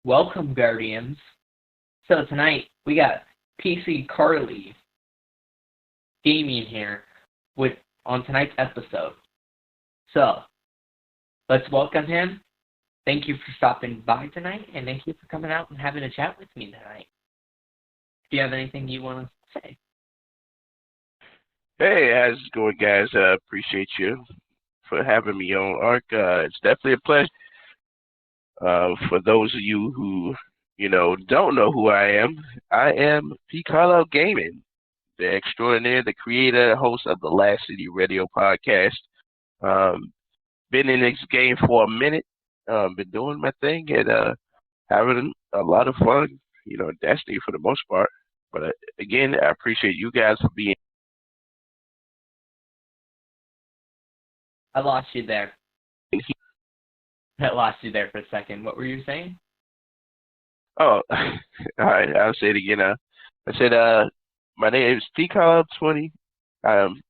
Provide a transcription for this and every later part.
Welcome, Guardians. So tonight we got Pcarlygaming here on tonight's episode. So let's welcome him. Thank you for stopping by tonight, and thank you for coming out and having a chat with me tonight. Do you have anything you want to say? Hey, how's it going, guys? Appreciate you for having me on, Arc. It's definitely a pleasure. For those of you who, don't know who I am Pcarlylegaming, the extraordinaire, the creator, host of the Last City Radio podcast. Been in this game for a minute. Been doing my thing and having a lot of fun, Destiny for the most part. But again, I appreciate you guys for being. I lost you there. I lost you there for a second. What were you saying? Oh, all right. I'll say it again. I said, my name is Pcarly20. I am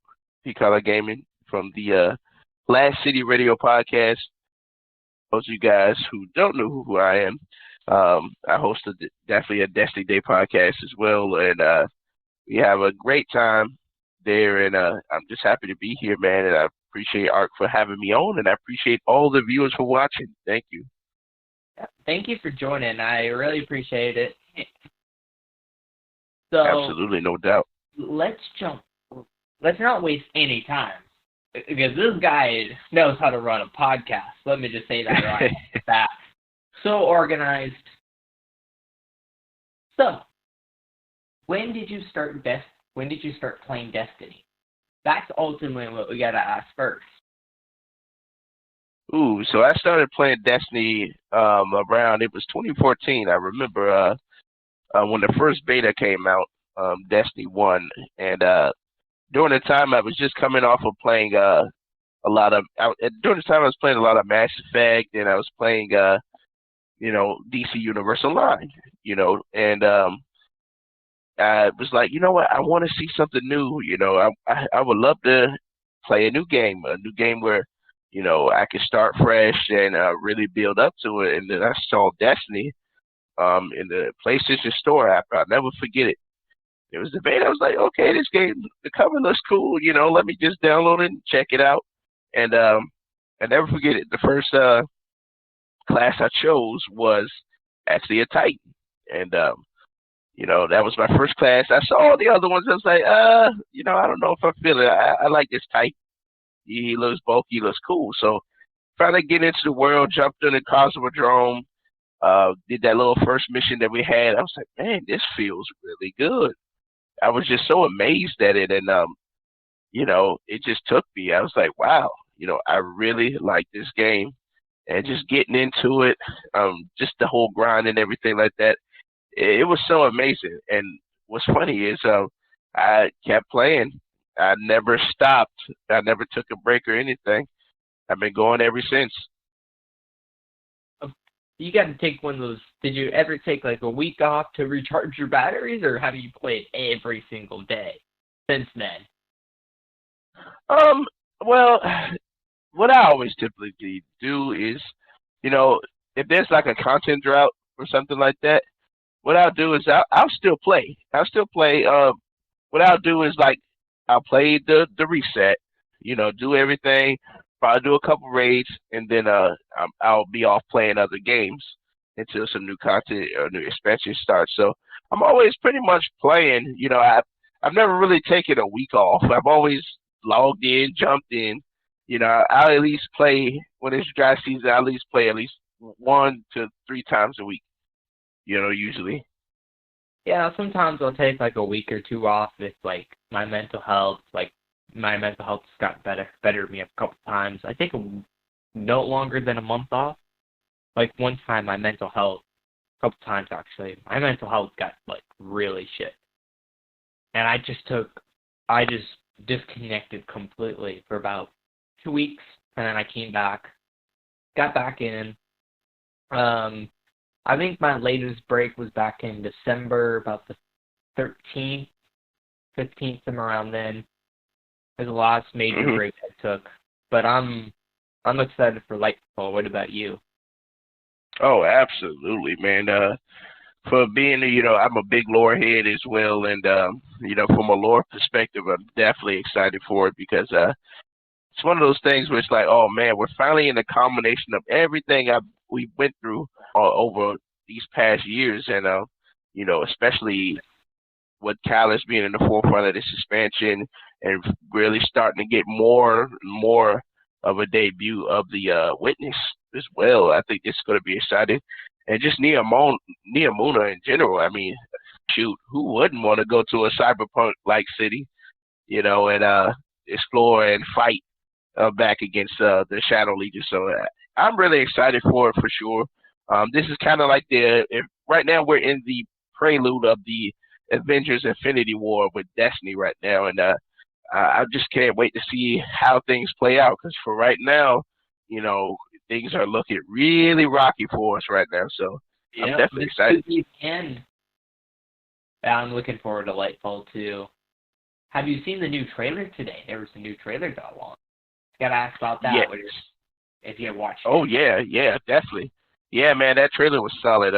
Pcarlylegaming from the Last City Radio podcast. Those of you guys who don't know who I am, I host definitely a Destiny Day podcast as well, and we have a great time there, and I'm just happy to be here, man, and I appreciate Arc for having me on, and I appreciate all the viewers for watching. Thank you. Thank you for joining. I really appreciate it. So Absolutely, no doubt. Let's not waste any time, because this guy knows how to run a podcast. Let me just say that right off the bat. So organized. So, when did you start playing Destiny? That's ultimately what we gotta ask first. Ooh, so I started playing Destiny around, it was 2014. I remember when the first beta came out, Destiny 1, and during the time I was just coming off of playing during the time I was playing a lot of Mass Effect, and I was playing DC Universe Online, and I was like, you know what, I want to see something new. I would love to play a new game where, I could start fresh and really build up to it. And then I saw Destiny in the PlayStation Store app. I'll never forget it. It was the beta. I was like, okay, this game, the cover looks cool. Let me just download it and check it out. And I never forget it. The first class I chose was actually a Titan. And that was my first class. I saw all the other ones. I was like, I don't know if I feel it. I like this Titan. He looks bulky, he looks cool. So trying to get into the world, jumped in the Cosmodrome, did that little first mission that we had. I was like, man, this feels really good. I was just so amazed at it, and it just took me. I was like, wow, I really like this game, and just getting into it, just the whole grind and everything like that. It was so amazing. And what's funny is I kept playing. I never stopped. I never took a break or anything. I've been going ever since. You got to take one of those. Did you ever take like a week off to recharge your batteries, or have you played every single day since then? Well, what I always typically do is, if there's like a content drought or something like that, what I'll do is I'll still play. I'll still play. What I'll do is like I'll play the reset, do everything, probably do a couple raids, and then I'll be off playing other games until some new content or new expansion starts. So I'm always pretty much playing. I've never really taken a week off. I've always logged in, jumped in. I'll at least play when it's dry season. I'll at least play at least 1 to 3 times a week. Usually. Yeah, sometimes I'll take like a week or two off if like my mental health has got better me a couple times. I take no longer than a month off. Like one time a couple times actually, my mental health got like really shit. And I just disconnected completely for about 2 weeks, and then I came back, got back in. I think my latest break was back in December, about the 13th, 15th, somewhere around then. It was the last major break I took. But I'm excited for Lightfall. What about you? Oh, absolutely, man. For being, I'm a big lore head as well, and from a lore perspective, I'm definitely excited for it because it's one of those things where it's like, oh man, we're finally in the combination of everything we went through over these past years, and especially with Callis being in the forefront of this expansion and really starting to get more and more of a debut of the Witness as well. I think it's going to be exciting. And just Neomuna in general. I mean, shoot, who wouldn't want to go to a cyberpunk-like city, and explore and fight back against the Shadow Legion? So I'm really excited for it for sure. This is kind of like right now we're in the prelude of the Avengers Infinity War with Destiny right now, and I just can't wait to see how things play out because for right now, you know, things are looking really rocky for us right now. So I'm Yep, definitely this excited. could be the end. I'm looking forward to Lightfall too. Have you seen the new trailer today? There was a new trailer got launched. Gotta ask about that Yes. if you have watched Oh it. yeah, definitely. Yeah, man, that trailer was solid.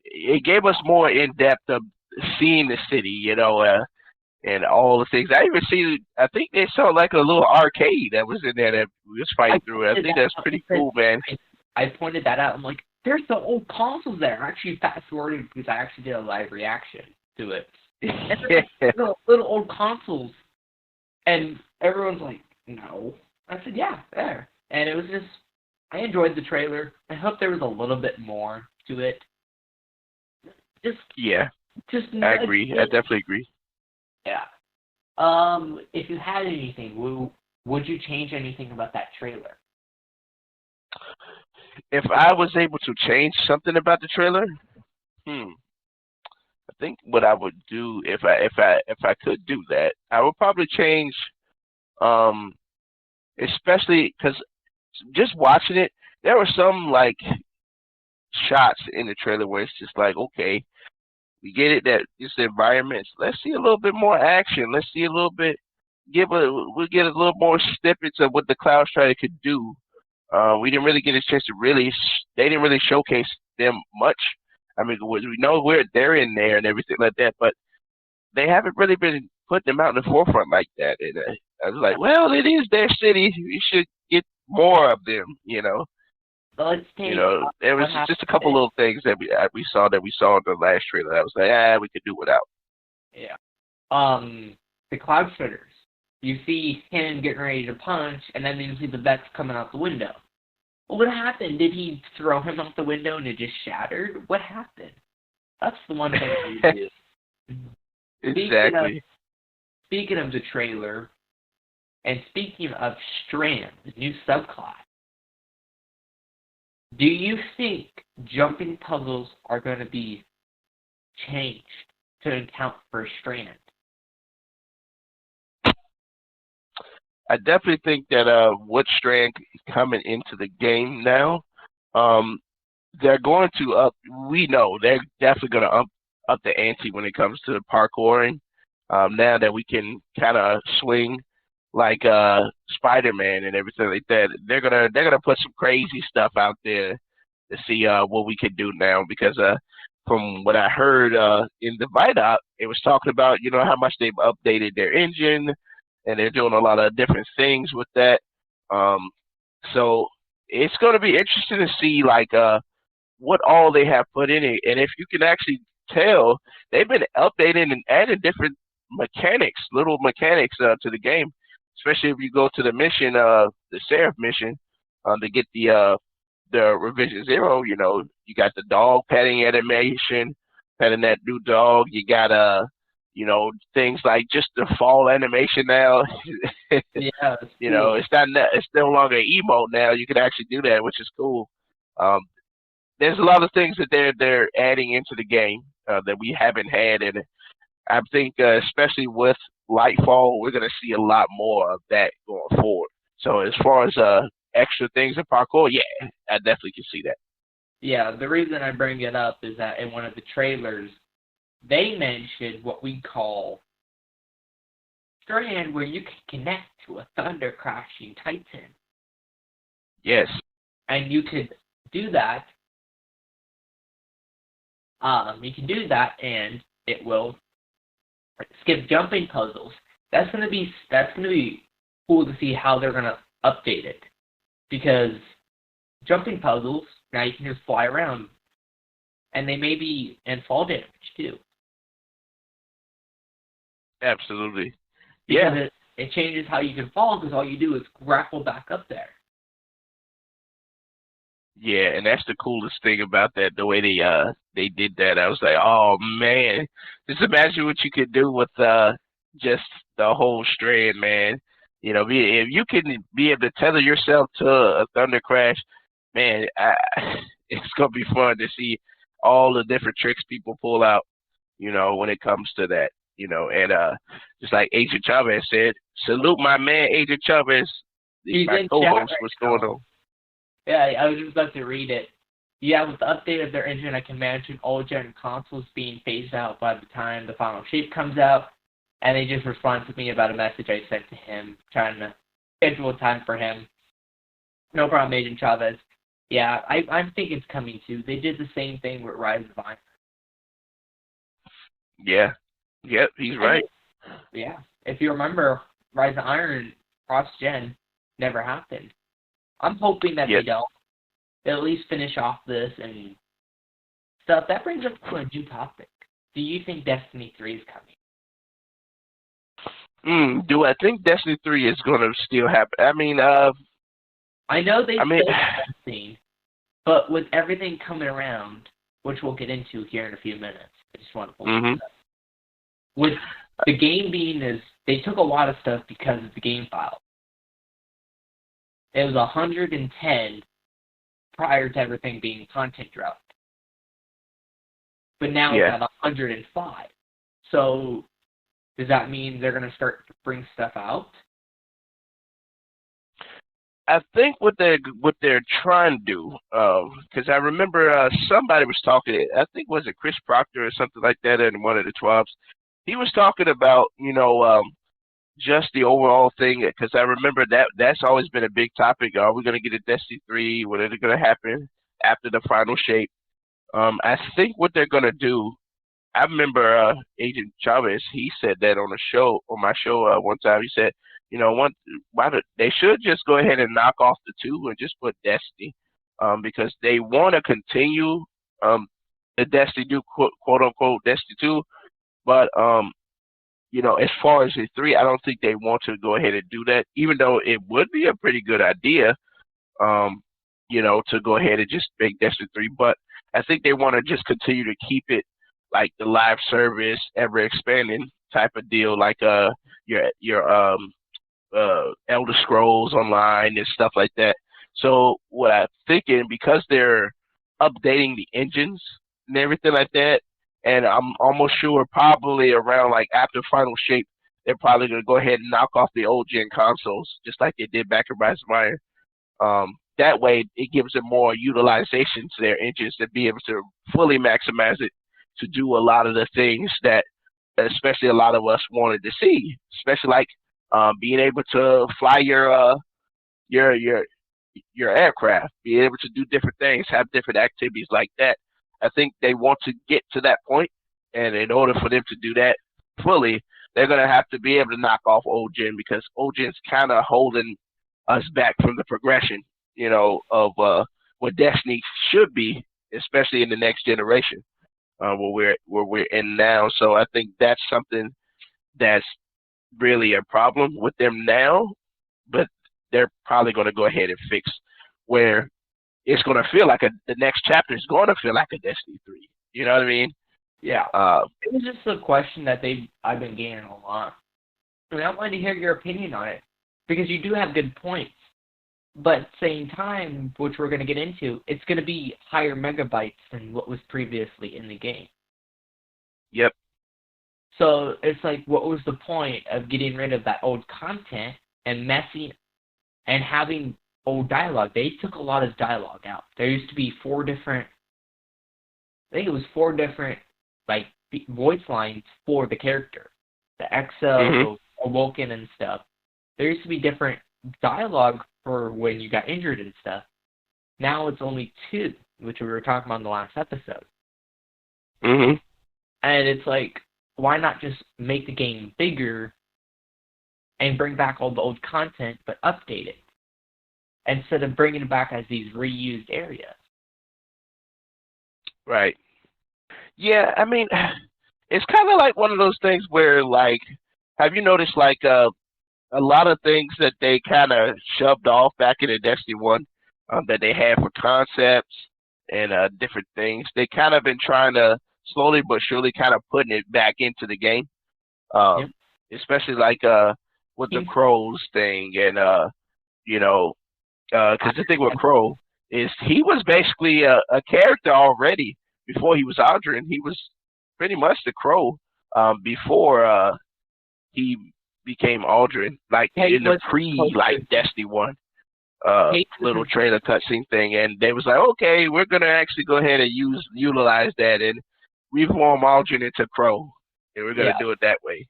It gave us more in depth of seeing the city, and all the things. I even see. I think they saw like a little arcade that was in there that we was I fighting through. I pointed think that that's out pretty because cool, man. I pointed that out. I'm like, there's the old consoles there. I actually fast forwarded because I actually did a live reaction to it. And there's like little old consoles, and everyone's like, no. I said, yeah, there. And it was just, I enjoyed the trailer. I hope there was a little bit more to it. Just, Yeah, just I agree. I definitely agree. yeah. If you had anything, would you change anything about that trailer? If I was able to change something about the trailer, I think what I would do if I could do that, I would probably change, um, especially because just watching it, there were some like shots in the trailer where it's just like, okay, we get it that it's the environments. Let's see a little bit more action. Let's see a little bit. We'll get a little more snippets of what the Cloud Strider could do. We didn't really get a chance to they didn't really showcase them much. I mean, we know they're in there and everything like that, but they haven't really been putting them out in the forefront like that. And I was like, well, it is their city. We should get more of them. But let's take There was what just a happened. couple little things that we saw in the last trailer. I was like, we could do without. Yeah. The Cloud Stridders. You see him getting ready to punch, and then you see the Vex coming out the window. Well, what happened? Did he throw him out the window and it just shattered? What happened? That's the one thing I would do. Speaking of, Exactly. speaking of the trailer, and speaking of Strand, the new subclass, do you think jumping puzzles are going to be changed to account for Strand? I definitely think that with Strand coming into the game now, um, they're going to up. We know they're definitely going to up the ante when it comes to parkouring. Now that we can kind of swing like Spider-Man and everything like that, they're gonna put some crazy stuff out there to see what we can do now. Because from what I heard in the write-up, it was talking about how much they've updated their engine and they're doing a lot of different things with that. Um, so it's going to be interesting to see like what all they have put in it, and if you can actually tell, they've been updating and adding different little mechanics to the game. Especially if you go to the mission, the Seraph mission, to get the revision 0. You got the dog petting animation, petting that new dog. You got things like just the fall animation now. Yeah, it's cool. It's no longer emote now. You can actually do that, which is cool. Um, there's a lot of things that they're adding into the game that we haven't had, and I think especially with Lightfall, we're gonna see a lot more of that going forward. So as far as extra things in parkour, yeah, I definitely can see that. Yeah, the reason I bring it up is that in one of the trailers, they mentioned what we call Strand, where you can connect to a thunder crashing titan. Yes. And you could do that You can do that, and it will skip jumping puzzles. That's gonna be cool to see how they're gonna update it, because jumping puzzles now you can just fly around, and they may be and fall damage too. Absolutely. Because Yeah. it changes how you can fall, because all you do is grapple back up there. Yeah, and that's the coolest thing about that, the way they did that. I was like, oh man, just imagine what you could do with just the whole strand, man. If you can be able to tether yourself to a thunder crash, man, it's gonna be fun to see all the different tricks people pull out. When it comes to that. And just like Agent Chavez said, salute my man Agent Chavez, He's my in chat co-host. right What's going now. on? Yeah, I was just about to read it. Yeah, with the update of their engine, I can imagine old-gen consoles being phased out by the time the final shape comes out, and they just responded to me about a message I sent to him, trying to schedule a time for him. No problem, Agent Chavez. Yeah, I'm thinking it's coming too. They did the same thing with Rise of Iron. Yeah. Yep, he's right. Yeah. If you remember, Rise of Iron cross-gen never happened. I'm hoping that they don't. They'll at least finish off this and stuff. That brings us to a new topic. Do you think Destiny 3 is coming? Do I think Destiny 3 is going to still happen? I mean, I know they said something, but with everything coming around, which we'll get into here in a few minutes, I just want to pull this up. With the game being they took a lot of stuff because of the game file. It was 110 prior to everything being content dropped. But now it's at 105. So does that mean they're going to start to bring stuff out? I think what they're trying to do, because I remember somebody was talking. I think was it Chris Proctor or something like that in one of the 12s. He was talking about just the overall thing, because I remember that's always been a big topic. Are we going to get a Destiny 3? When is it going to happen after the final shape? I think what they're going to do, I remember Agent Chavez, he said that on my show one time. He said, they should just go ahead and knock off the 2 and just put Destiny, because they want to continue the Destiny 2, quote unquote Destiny 2, but as far as the 3, I don't think they want to go ahead and do that, even though it would be a pretty good idea, to go ahead and just make Destiny 3. But I think they want to just continue to keep it like the live service, ever expanding type of deal, like your Elder Scrolls Online and stuff like that. So what I'm thinking, because they're updating the engines and everything like that, and I'm almost sure probably around like after Final Shape, they're probably going to go ahead and knock off the old gen consoles, just like they did back in Rise of Iron. That way, it gives them more utilization to their engines to be able to fully maximize it to do a lot of the things that, especially a lot of us wanted to see, especially like being able to fly your aircraft, be able to do different things, have different activities like that. I think they want to get to that point, and in order for them to do that fully, they're going to have to be able to knock off old gen, because old gen's kind of holding us back from the progression, of what Destiny should be, especially in the next generation, where we're in now. So I think that's something that's really a problem with them now, but they're probably going to go ahead and fix where it's going to feel like the next chapter is going to feel like a Destiny 3. You know what I mean? Yeah. It was just a question that I've been getting a lot. And I wanted to hear your opinion on it, because you do have good points. But at the same time, which we're going to get into, it's going to be higher megabytes than what was previously in the game. Yep. So it's like, what was the point of getting rid of that old content and messing and having old dialogue? They took a lot of dialogue out. There used to be 4 different like voice lines for the character, the Exo, Awoken, and stuff. There used to be different dialogue for when you got injured and stuff. Now it's only 2, which we were talking about in the last episode. Mhm. And it's like, why not just make the game bigger and bring back all the old content, but update it instead of bringing it back as these reused areas? Right. Yeah, I mean, it's kind of like one of those things where, like, have you noticed, like, a lot of things that they kind of shoved off back in the Destiny 1 that they had for concepts and different things. They kind of been trying to slowly but surely kind of putting it back into the game, Yep. especially like with the Seems Crows thing and you know, because the thing with like Crow is he was basically a character already before he was Aldrin. He was pretty much the Crow before he became Aldrin, like Kate in the was like supposed Destiny 1 Kate little was trailer cutscene thing, and they was like, okay, we're gonna actually go ahead and utilize that and reform Aldrin into Crow, and we're gonna yeah. do it that way.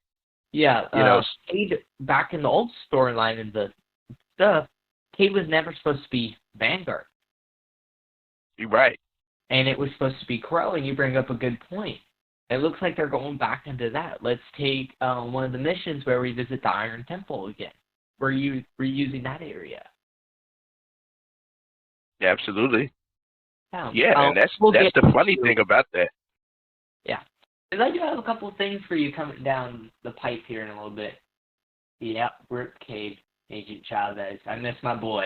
Yeah, You know, Cade, back in the old storyline and the stuff, Cade was never supposed to be Vanguard. you're right. And it was supposed to be Crow, and you bring up a good point. It looks like they're going back into that. Let's take one of the missions where we visit the Iron Temple again. We're using that area. Absolutely. Yeah, Yeah, and we'll that's get the funny to, thing about that. yeah. Because I do have a couple of things for you coming down the pipe here in a little bit. Yep, Rip Cade, Agent Chavez. I miss my boy.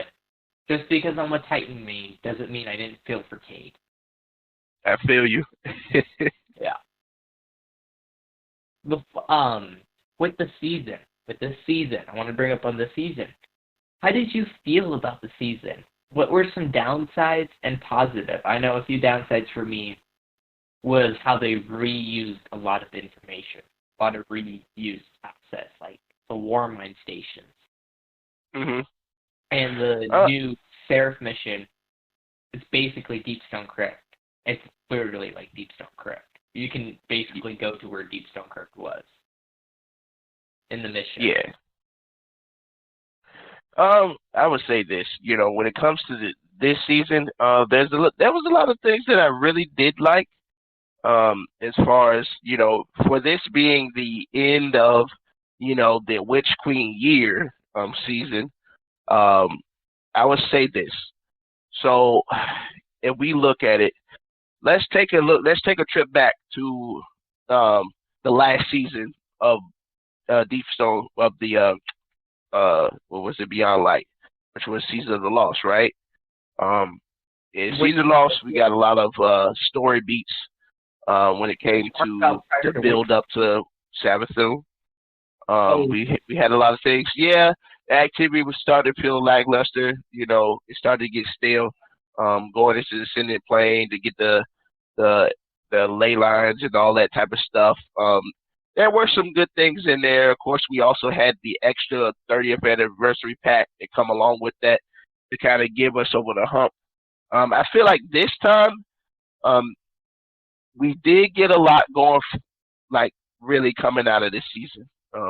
Just because I'm a Titan main doesn't mean I didn't feel for Cade. I feel you. Yeah. With this season, I want to bring up on the season. How did you feel about the season? What were some downsides and positive? I know a few downsides for me was how they reused a lot of information, a lot of reused assets, like the Warmind stations. Mhm. And the new Seraph mission is basically Deepstone Crypt. It's literally like Deepstone Crypt. You can basically go to where Deepstone Crypt was in the mission. Yeah. I would say this. You know, when it comes to this season, there was a lot of things that I really did like. As far as for this being the end of the Witch Queen year season, I would say this. So, if we look at it, let's take a look. Let's take a trip back to the last season of Deepstone of the what was it, Beyond Light, which was Season of the Lost, right? In Season of the Lost, we got a lot of story beats when it came to the build up to Sabbathun. We had a lot of things. Yeah, the activity was starting to feel lackluster. It started to get stale. Going into the Ascendant Plane to get the ley lines and all that type of stuff. There were some good things in there. Of course, we also had the extra 30th anniversary pack that come along with that to kind of give us over the hump. I feel like this time we did get a lot going, like really coming out of this season.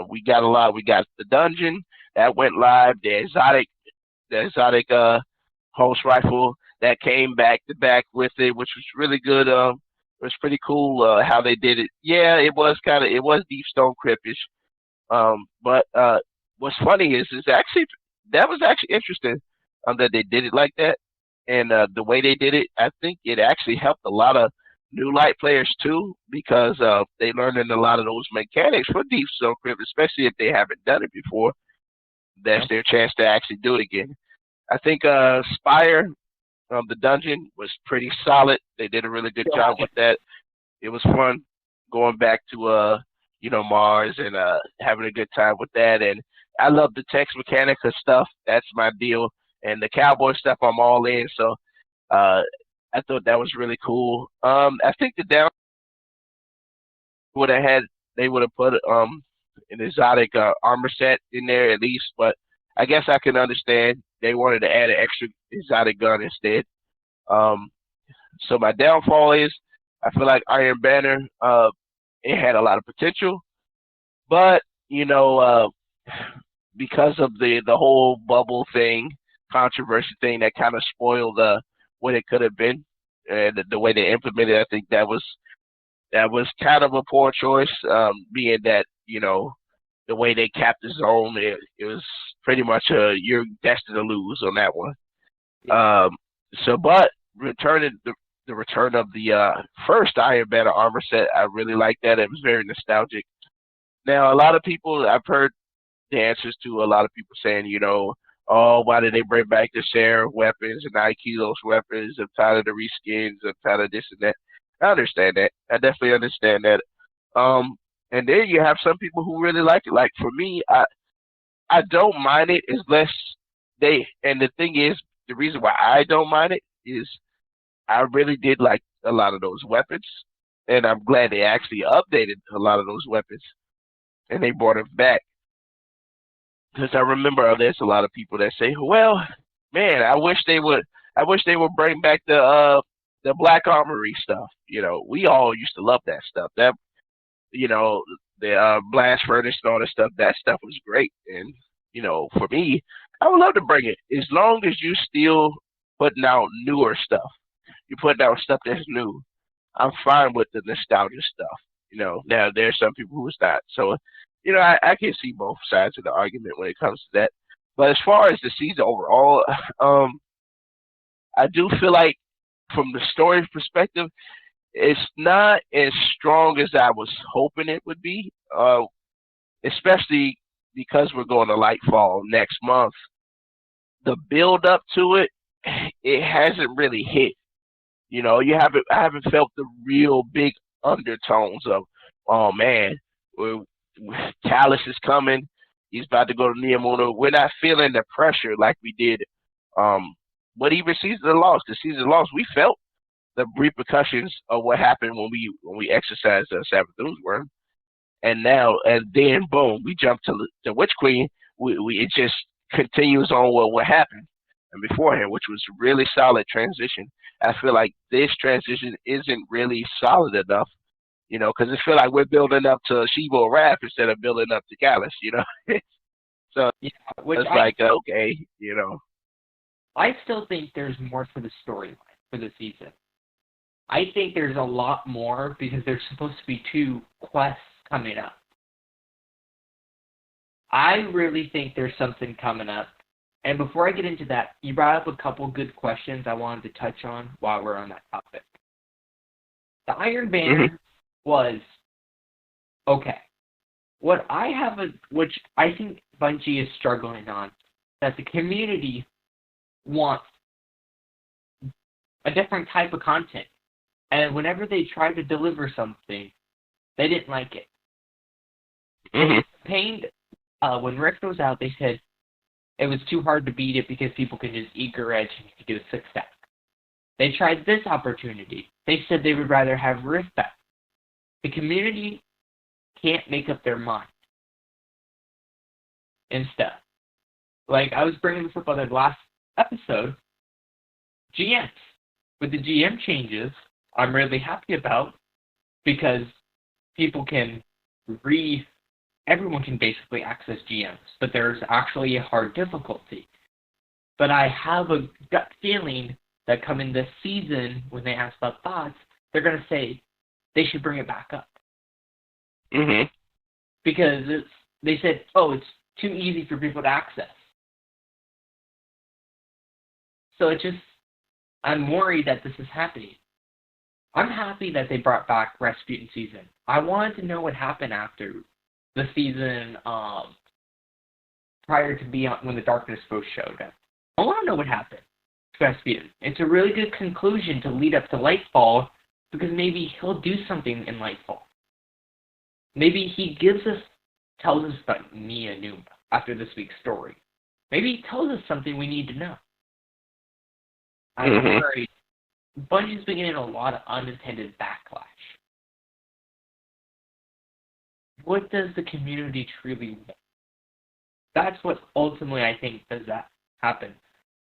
We got a lot. We got the dungeon that went live. The exotic pulse rifle that came back to back with it, which was really good. It was pretty cool how they did it. Yeah, it was Deep Stone Cryptish. But what's funny is actually that was actually interesting that they did it like that, and the way they did it, I think it actually helped a lot of new light players too because they learned a lot of those mechanics for Deep Stone Crypt, especially if they haven't done it before. That's their chance to actually do it again. I think Spire, the dungeon, was pretty solid. They did a really good job with that. It was fun going back to Mars and having a good time with that. And I love the Tex Mechanica stuff. That's my deal. And the cowboy stuff, I'm all in. So I thought that was really cool. I think the down would have had they would have put an exotic armor set in there at least, but I guess I can understand they wanted to add an extra exotic gun instead. So my downfall is I feel like Iron Banner it had a lot of potential, but because of the whole bubble thing, controversy thing that kind of spoiled what it could have been and the way they implemented it, I think that was that was kind of a poor choice, being that, the way they capped the zone, it was pretty much you're destined to lose on that one. Yeah. But returning the return of the first Iron Banner armor set, I really liked that. It was very nostalgic. Now, a lot of people, I've heard the answers to a lot of people saying, oh, why did they bring back the share weapons and Aikido's weapons? I'm tired of the reskins. I'm tired of this and that. I understand that. I definitely understand that. And then you have some people who really like it. Like for me, I don't mind it as less and the thing is, the reason why I don't mind it is I really did like a lot of those weapons, and I'm glad they actually updated a lot of those weapons and they brought them back. Because I remember there's a lot of people that say, "Well, man, I wish they would bring back the Black Armory stuff." We all used to love that stuff. That you know, the blast furnace and all that stuff. That stuff was great, and for me, I would love to bring it as long as you still putting out newer stuff. You're putting out stuff that's new. I'm fine with the nostalgia stuff. Now there's some people who's not. So, I can see both sides of the argument when it comes to that. But as far as the season overall, I do feel like from the story perspective, it's not as strong as I was hoping it would be. Especially because we're going to Lightfall next month. The build up to it, it hasn't really hit. I haven't felt the real big undertones of, oh man, Callus is coming. He's about to go to Neomuna. We're not feeling the pressure like we did. But even Season of Lost, we felt the repercussions of what happened when we exercised the Sabathun's worm. And then boom, we jump to the Witch Queen. It just continues on what happened and beforehand, which was a really solid transition. I feel like this transition isn't really solid enough, because it feel like we're building up to Shiva Raph instead of building up to Gallus, So Yeah, which it's like, okay, I still think there's more to the storyline for the season. I think there's a lot more because there's supposed to be 2 quests coming up. I really think there's something coming up. And before I get into that, you brought up a couple good questions I wanted to touch on while we're on that topic. The Iron Banner was okay. Which I think Bungie is struggling on, that the community wants a different type of content. And whenever they tried to deliver something, they didn't like it. When Rift was out, they said it was too hard to beat it because people can just eager edge and you can do a 6-stack. They tried this opportunity. They said they would rather have Rift back. The community can't make up their mind and stuff. Like, I was bringing this up on the last episode. GMs. With the GM changes, I'm really happy about, because everyone can basically access GMs, but there's actually a hard difficulty. But I have a gut feeling that coming this season, when they ask about thoughts, they're going to say they should bring it back up. Because they said, it's too easy for people to access. So I'm worried that this is happening. I'm happy that they brought back Rasputin season. I wanted to know what happened after the season prior to when the Darkness Post showed up. I want to know what happened to Rasputin. It's a really good conclusion to lead up to Lightfall, because maybe he'll do something in Lightfall. Maybe he tells us about Nia Numa after this week's story. Maybe he tells us something we need to know. I'm worried. Bungie's been getting a lot of unintended backlash. What does the community truly want? That's what ultimately I think does that happen.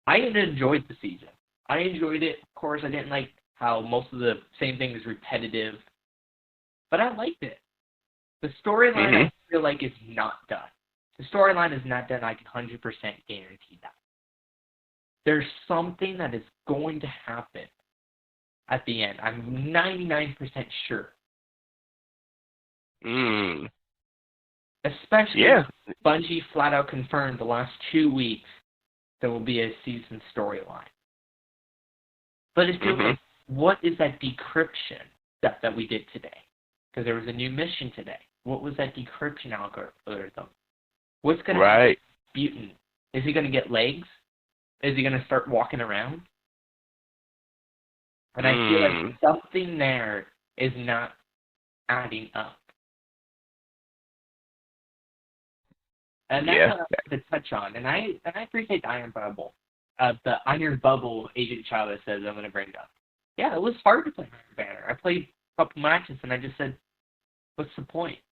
I enjoyed the season. I enjoyed it. Of course, I didn't like how most of the same thing is repetitive, but I liked it. The storyline I feel like is not done. The storyline is not done. I can 100% guarantee that. There's something that is going to happen at the end. I'm 99% sure. Mm. Especially Yeah. since Bungie flat out confirmed the last 2 weeks there will be a season storyline. But it's still Mhm. like, what is that decryption stuff that we did today? Because there was a new mission today. What was that decryption algorithm? What's going to happen Right. to Mutant? Is he going to get legs? Is he going to start walking around? And I feel like Mm. something there is not adding up. And that's Yeah. what I wanted to touch on. And I appreciate the Iron Bubble. The Iron Bubble Agent Chavez says I'm going to bring up. Yeah, it was hard to play Iron Banner. I played a couple matches and I just said, what's the point?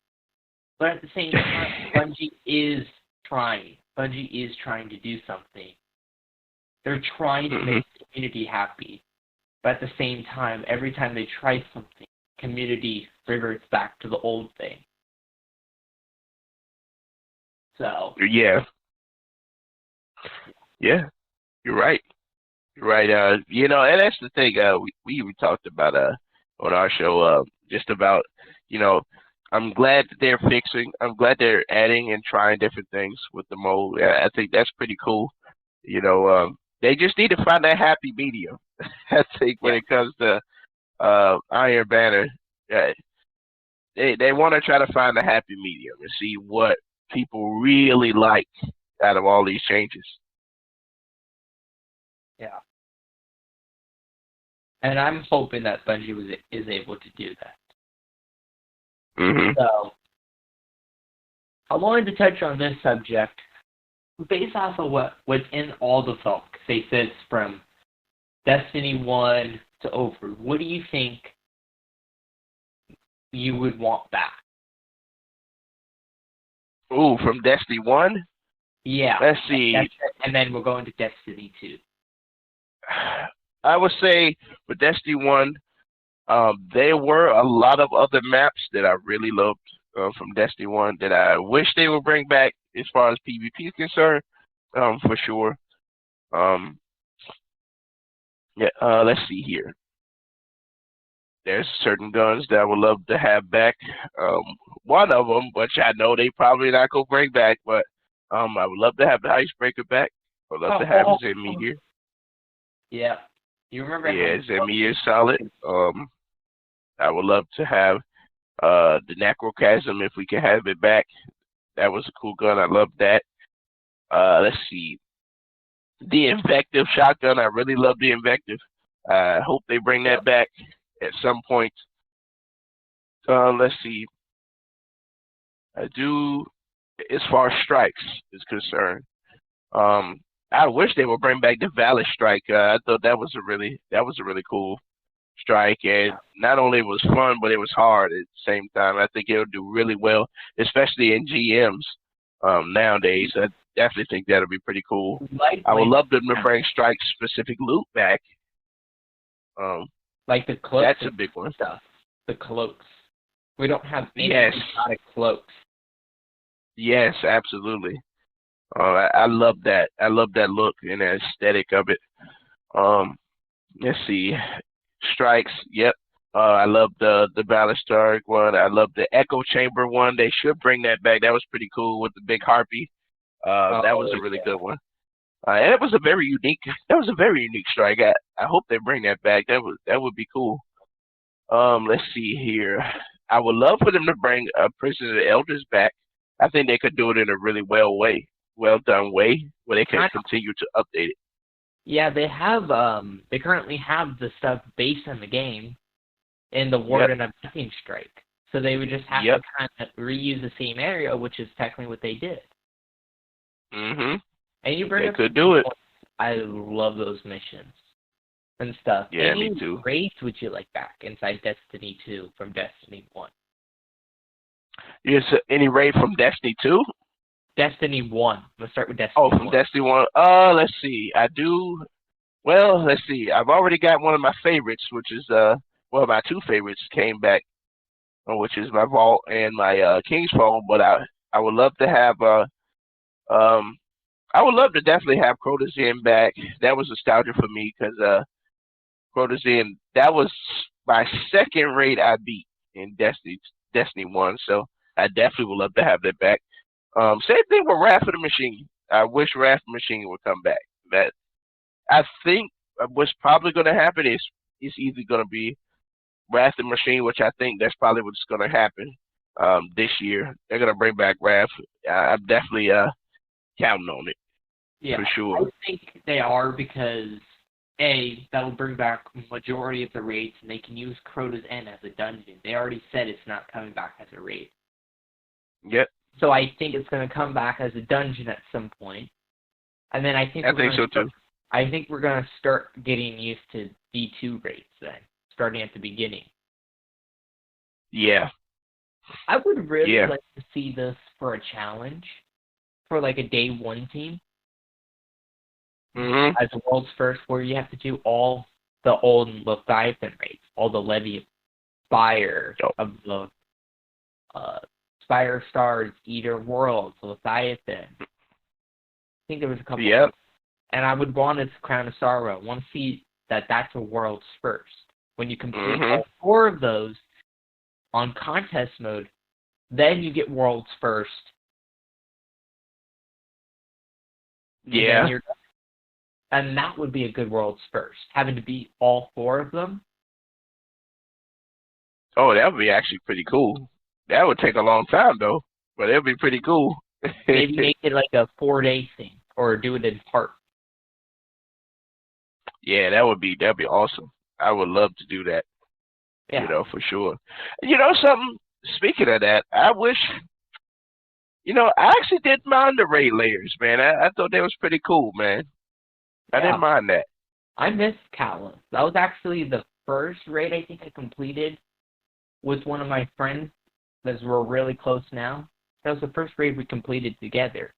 But at the same time, Bungie is trying. Bungie is trying to do something. They're trying to make the community happy. But at the same time, every time they try something, community reverts back to the old thing. So. Yeah. Yeah. You're right. You're right. And that's the thing. We even talked about on our show just about you know I'm glad that they're fixing. I'm glad they're adding and trying different things with the mode. Yeah, I think that's pretty cool. They just need to find that happy medium. I think when Yeah. it comes to Iron Banner, uh, they want to try to find the happy medium and see what people really like out of all these changes. Yeah. And I'm hoping that Bungie is able to do that. Hmm. So, I wanted to touch on this subject based off of what's in all the folks. They said from Destiny 1 to over. What do you think you would want back? Ooh, from Destiny 1? Yeah. Let's see. And then we'll go into Destiny 2. I would say with Destiny 1, there were a lot of other maps that I really loved from Destiny 1 that I wish they would bring back as far as PvP is concerned, for sure. Um, yeah, let's see here. There's certain guns that I would love to have back. Um, One of them, which I know they probably not gonna bring back, but I would love to have the Icebreaker back. I would love to have Zen Meteor. Yeah. You remember Yeah, how Zen Meteor is solid. I would love to have the Necrochasm if we can have it back. That was a cool gun. I love that. Let's see. The Invective shotgun. I really love the Invective. I hope they bring that back at some point. Let's see. I do, as far as strikes is concerned. I wish they would bring back the Valor Strike. I thought that was a really cool strike, and not only it was fun, but it was hard at the same time. I think it'll do really well, especially in GMs nowadays. I definitely think that'll be pretty cool. I would love them to bring strike specific loot back. Like the cloaks. That's a big one. Stuff. The cloaks. We don't have any exotic cloaks. Yes, absolutely. I love that. I love that look and the aesthetic of it. Let's see. Strikes. Yep. I love the Ballistard one. I love the Echo Chamber one. They should bring that back. That was pretty cool with the big harpy. That was a really good one. And it was a very unique. That was a very unique strike. I hope they bring that back. That would be cool. Let's see here. I would love for them to bring Prison of the Elders back. I think they could do it in a really well done way, where they can continue to update it. Yeah, they have. They currently have the stuff based on the game in the Warden of Nothing strike. So they would just have to kind of reuse the same area, which is technically what they did. Mhm. And you bring they up could do it. I love those missions and stuff. Yeah, Any me too. raids would you like back inside Destiny 2 from Destiny 1? Yes, any raid from Destiny 2? Destiny 1. Let's start with Destiny 1. Oh, from Destiny 1. Let's see. I do. Well, let's see. I've already got one of my favorites, which is my two favorites came back, which is my Vault and my King's Fall. But I would love to have I would love to definitely have Crotazian back. That was nostalgia for me because Crotazian, that was my second raid I beat in Destiny Destiny 1, so I definitely would love to have that back. Same thing with Wrath of the Machine. I wish Wrath of the Machine would come back. That I think what's probably going to happen is it's either going to be Wrath of the Machine, which I think that's probably what's going to happen this year. They're going to bring back Wrath. I'm definitely counting on it Yeah, for sure. I think they are because, A, that will bring back majority of the raids, and they can use Crota's End as a dungeon. They already said it's not coming back as a raid. Yep. So I think it's going to come back as a dungeon at some point. And then I think so too. I think we're going to start getting used to D2 raids then, starting at the beginning. Yeah. I would really like to see this for a challenge, for like a day one team. Mm-hmm. As the world's first, where you have to do all the old Leviathan raids, all the Levy Spire of the Spire Stars, Eater Worlds, Leviathan. I think there was a couple. Yep. And I would want it to Crown of Sorrow. Want to see that that's a world's first. When you complete all 4 of those on contest mode, then you get world's first. Yeah. And that would be a good world's first. Having to beat all 4 of them. Oh, that would be actually pretty cool. That would take a long time, though. But it would be pretty cool. Maybe make it like a 4-day thing. Or do it in part. Yeah, that'd be awesome. I would love to do that. Yeah. You know, for sure. You know something? Speaking of that, I wish, I actually didn't mind the raid layers, man. I thought that was pretty cool, man. I didn't mind that. I miss Callum. That was actually the first raid I think I completed with one of my friends that we're really close now. That was the first raid we completed together.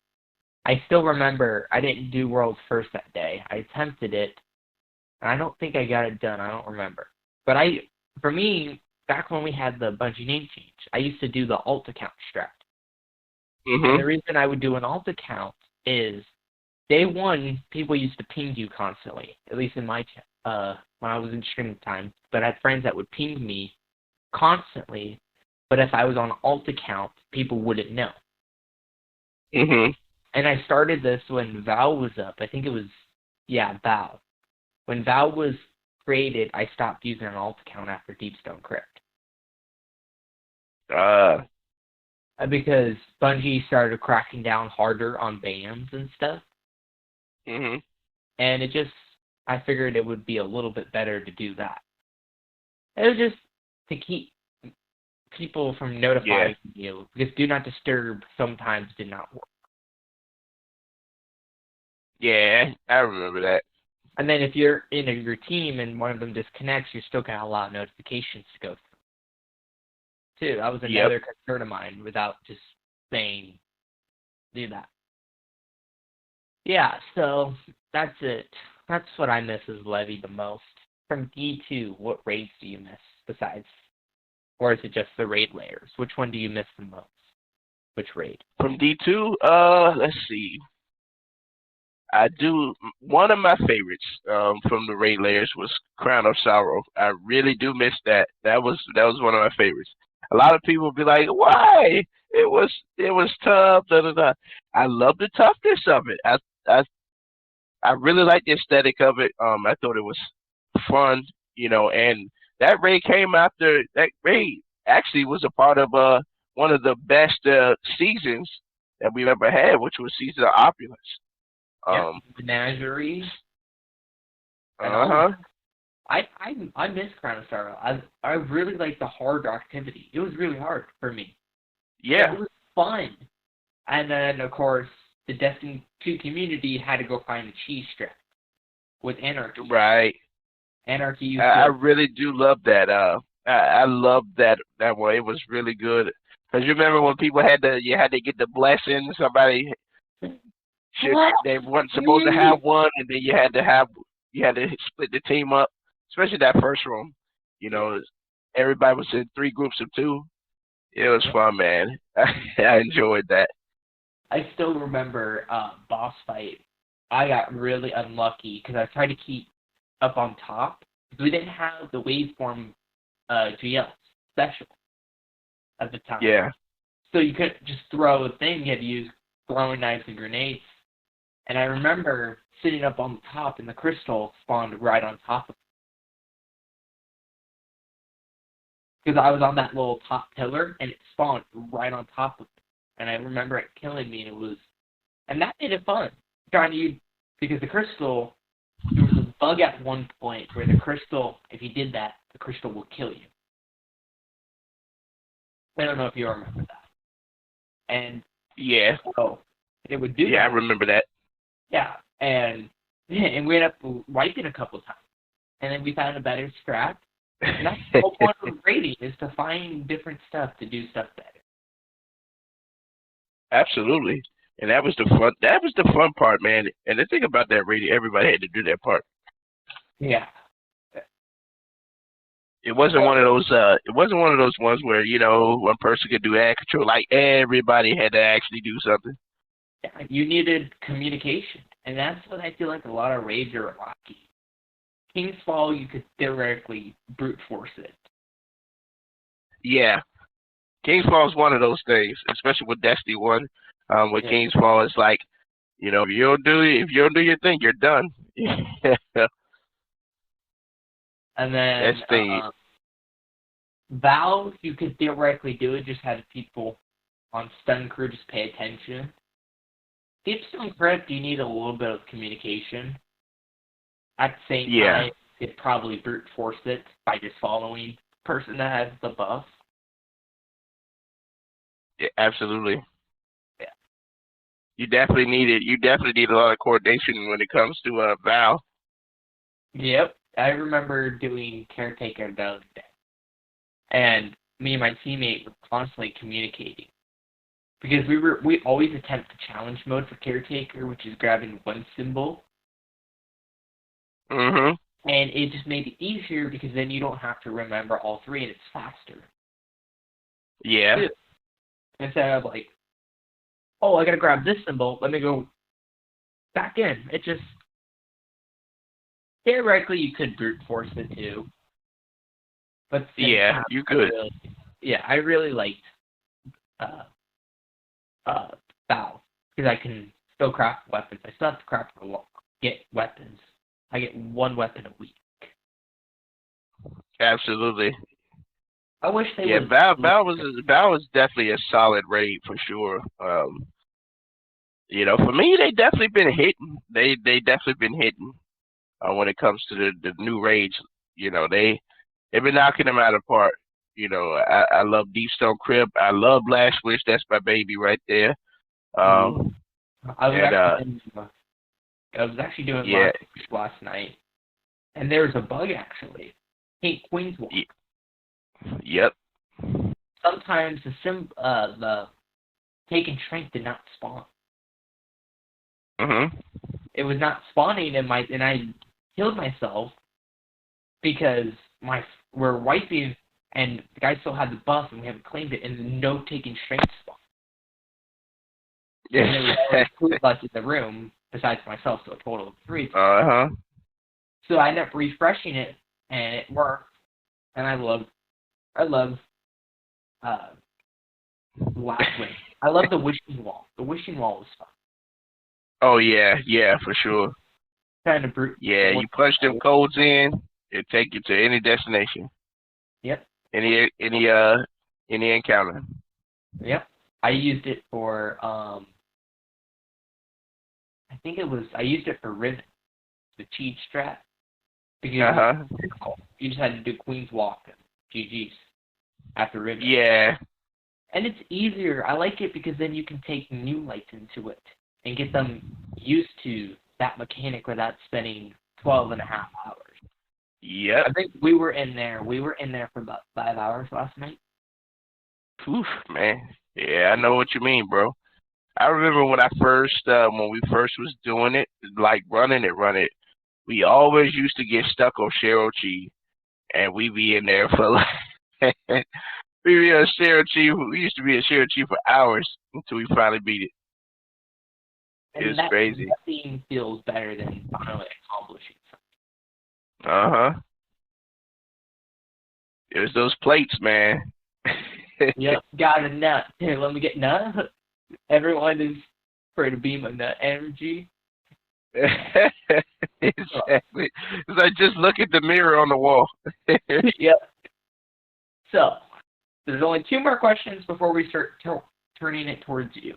I still remember I didn't do World's First that day. I attempted it, and I don't think I got it done. I don't remember. But for me, back when we had the Bungie name change, I used to do the alt account strat. And the reason I would do an alt account is day one, people used to ping you constantly, at least in my when I was in streaming time. But I had friends that would ping me constantly. But if I was on alt account, people wouldn't know. And I started this when Val was up. I think it was, Val. When Val was created, I stopped using an alt account after Deepstone Crypt. Because Bungie started cracking down harder on bans and stuff. And it just, I figured it would be a little bit better to do that. It was just to keep people from notifying you, because Do Not Disturb sometimes did not work. Yeah, I remember that. And then if you're in your team and one of them disconnects, you still got a lot of notifications to go through. Too, that was another concern of mine without just saying, do that. Yeah, so that's it. That's what I miss as Levy the most. From D2, what raids do you miss besides? Or is it just the raid layers? Which one do you miss the most? Which raid? From D2, let's see. I do. One of my favorites from the raid layers was Crown of Sorrow. I really do miss that. That was one of my favorites. A lot of people be like, "Why? It was tough." Da da da. I love the toughness of it. I really like the aesthetic of it. I thought it was fun, and that raid came after that raid actually was a part of one of the best seasons that we've ever had, which was Season of Opulence. Menagerie. Uh-huh. I miss Crown of Sorrow. I really liked the hard activity. It was really hard for me. Yeah. It was fun. And then, of course, the Destiny 2 community had to go find the cheese strip with Anarchy. Right. Anarchy. I really do love that. I love that one. It was really good. Because you remember when people you had to get the blessing. Somebody they weren't supposed to have one, and then you had to split the team up. Especially that first room. Everybody was in 3 groups of 2. It was fun, man. I enjoyed that. I still remember boss fight. I got really unlucky because I tried to keep up on top. We didn't have the waveform GL special. at the time. Yeah. So you couldn't just throw a thing. You had to use throwing knives and grenades. And I remember sitting up on the top, and the crystal spawned right on top of it. Because I was on that little top pillar, and it spawned right on top of it. And I remember it killing me, and that made it fun. Trying to use, because the crystal, there was a bug at one point where the crystal, if you did that, the crystal will kill you. I don't know if you remember that. And Yeah. so it would do that. Yeah, I remember that. Yeah, and we ended up wiping a couple times. And then we found a better strat. And that's the whole point of raiding, is to find different stuff to do stuff better. Absolutely. And that was the fun part, man. And the thing about that rating, everybody had to do their part. Yeah. It wasn't one of those ones where, one person could do ad control. Like everybody had to actually do something. Yeah, you needed communication. And that's what I feel like a lot of raids are lacking. King's Fall, you could theoretically brute force it. Yeah. King's Fall is one of those things, especially with Destiny 1. With King's Fall, it's like, if you don't do your thing, you're done. And then Valve, you could theoretically do it, just have people on stun crew just pay attention. Deepstone Crypt, you need a little bit of communication. At the same time, you could probably brute force it by just following the person that has the buff. Yeah, absolutely. Yeah. You definitely need a lot of coordination when it comes to Val. Yep. I remember doing Caretaker the other day. And me and my teammate were constantly communicating. Because we always attempt the challenge mode for Caretaker, which is grabbing one symbol. Mm-hmm. And it just made it easier because then you don't have to remember all three and it's faster. Yeah. Instead of like, oh, I gotta grab this symbol, let me go back in. It just, theoretically you could brute force it too. But yeah, you could. I really liked Valve, because I can still craft weapons. I still have to get weapons. I get one weapon a week. Absolutely. I wish they would. Val was definitely a solid raid for sure. For me, they definitely been hitting. They definitely been hitting when it comes to the new raids. They've been knocking them out of the park. I love Deepstone Crypt. I love Blast Wish. That's my baby right there. I was actually doing last night, and there was a bug actually. Hey, Queen's Walk. Yep. Sometimes the taken strength did not spawn. Mhm. It was not spawning and I killed myself because we're wiping and the guy still had the buff and we haven't claimed it and no taking strength spawn. Yeah. And there was only 2 of us in the room besides myself, so a total of 3. Uh-huh. So I ended up refreshing it and it worked. And I love Last Wing. I love the wishing wall. The wishing wall was fun. Oh yeah, for sure. Kind of brute. Yeah, you punch them codes in, it take you to any destination. Yep. Any encounter. Yep. I used it for I used it for Riven, the cheat strat. Because you just had to do Queen's Walk and GG's after Riven. Yeah. And it's easier. I like it because then you can take new lights into it and get them used to that mechanic without spending 12 and a half hours. Yep. I think we were in there for about 5 hours last night. Poof, man. Yeah, I know what you mean, bro. I remember when we first was doing it, like running it, we always used to get stuck on Cheryl, and we be in there for like we used to be at Cheryl for hours until we finally beat it. It's crazy. Nothing feels better than finally accomplishing something. There's those plates, man. Yep, got a nut. Here, let me get nut. Everyone is afraid to beam a nut energy. Exactly. It's like just look at the mirror on the wall. Yep. So, there's only 2 more questions before we start turning it towards you.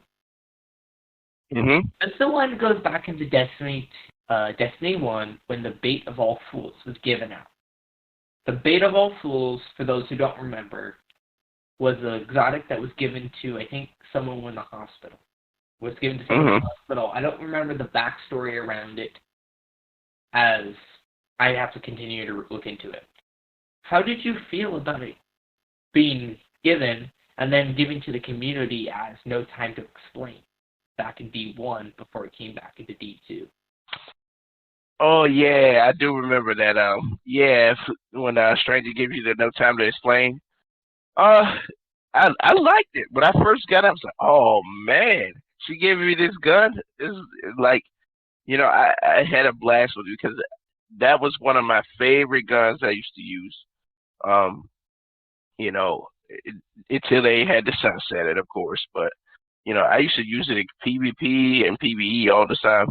Mhm. This the one goes back into Destiny 1 when the Bait of All Fools was given out. The Bait of All Fools, for those who don't remember, was an exotic that was given to, I think, someone in the hospital. Was given to someone in the hospital. I don't remember the backstory around it, as I have to continue to look into it. How did you feel about it being given and then given to the community as no time to explain back in D1 before it came back into D2? Oh yeah, I do remember that. Yeah, when stranger gives you the no time to explain. Uh, I liked it when I first got it. I was like, oh man, she gave me this gun. This is like, I had a blast with it because that was one of my favorite guns I used to use. Um, you know, until they had to sunset it, of course. But I used to use it in PvP and PvE all the time,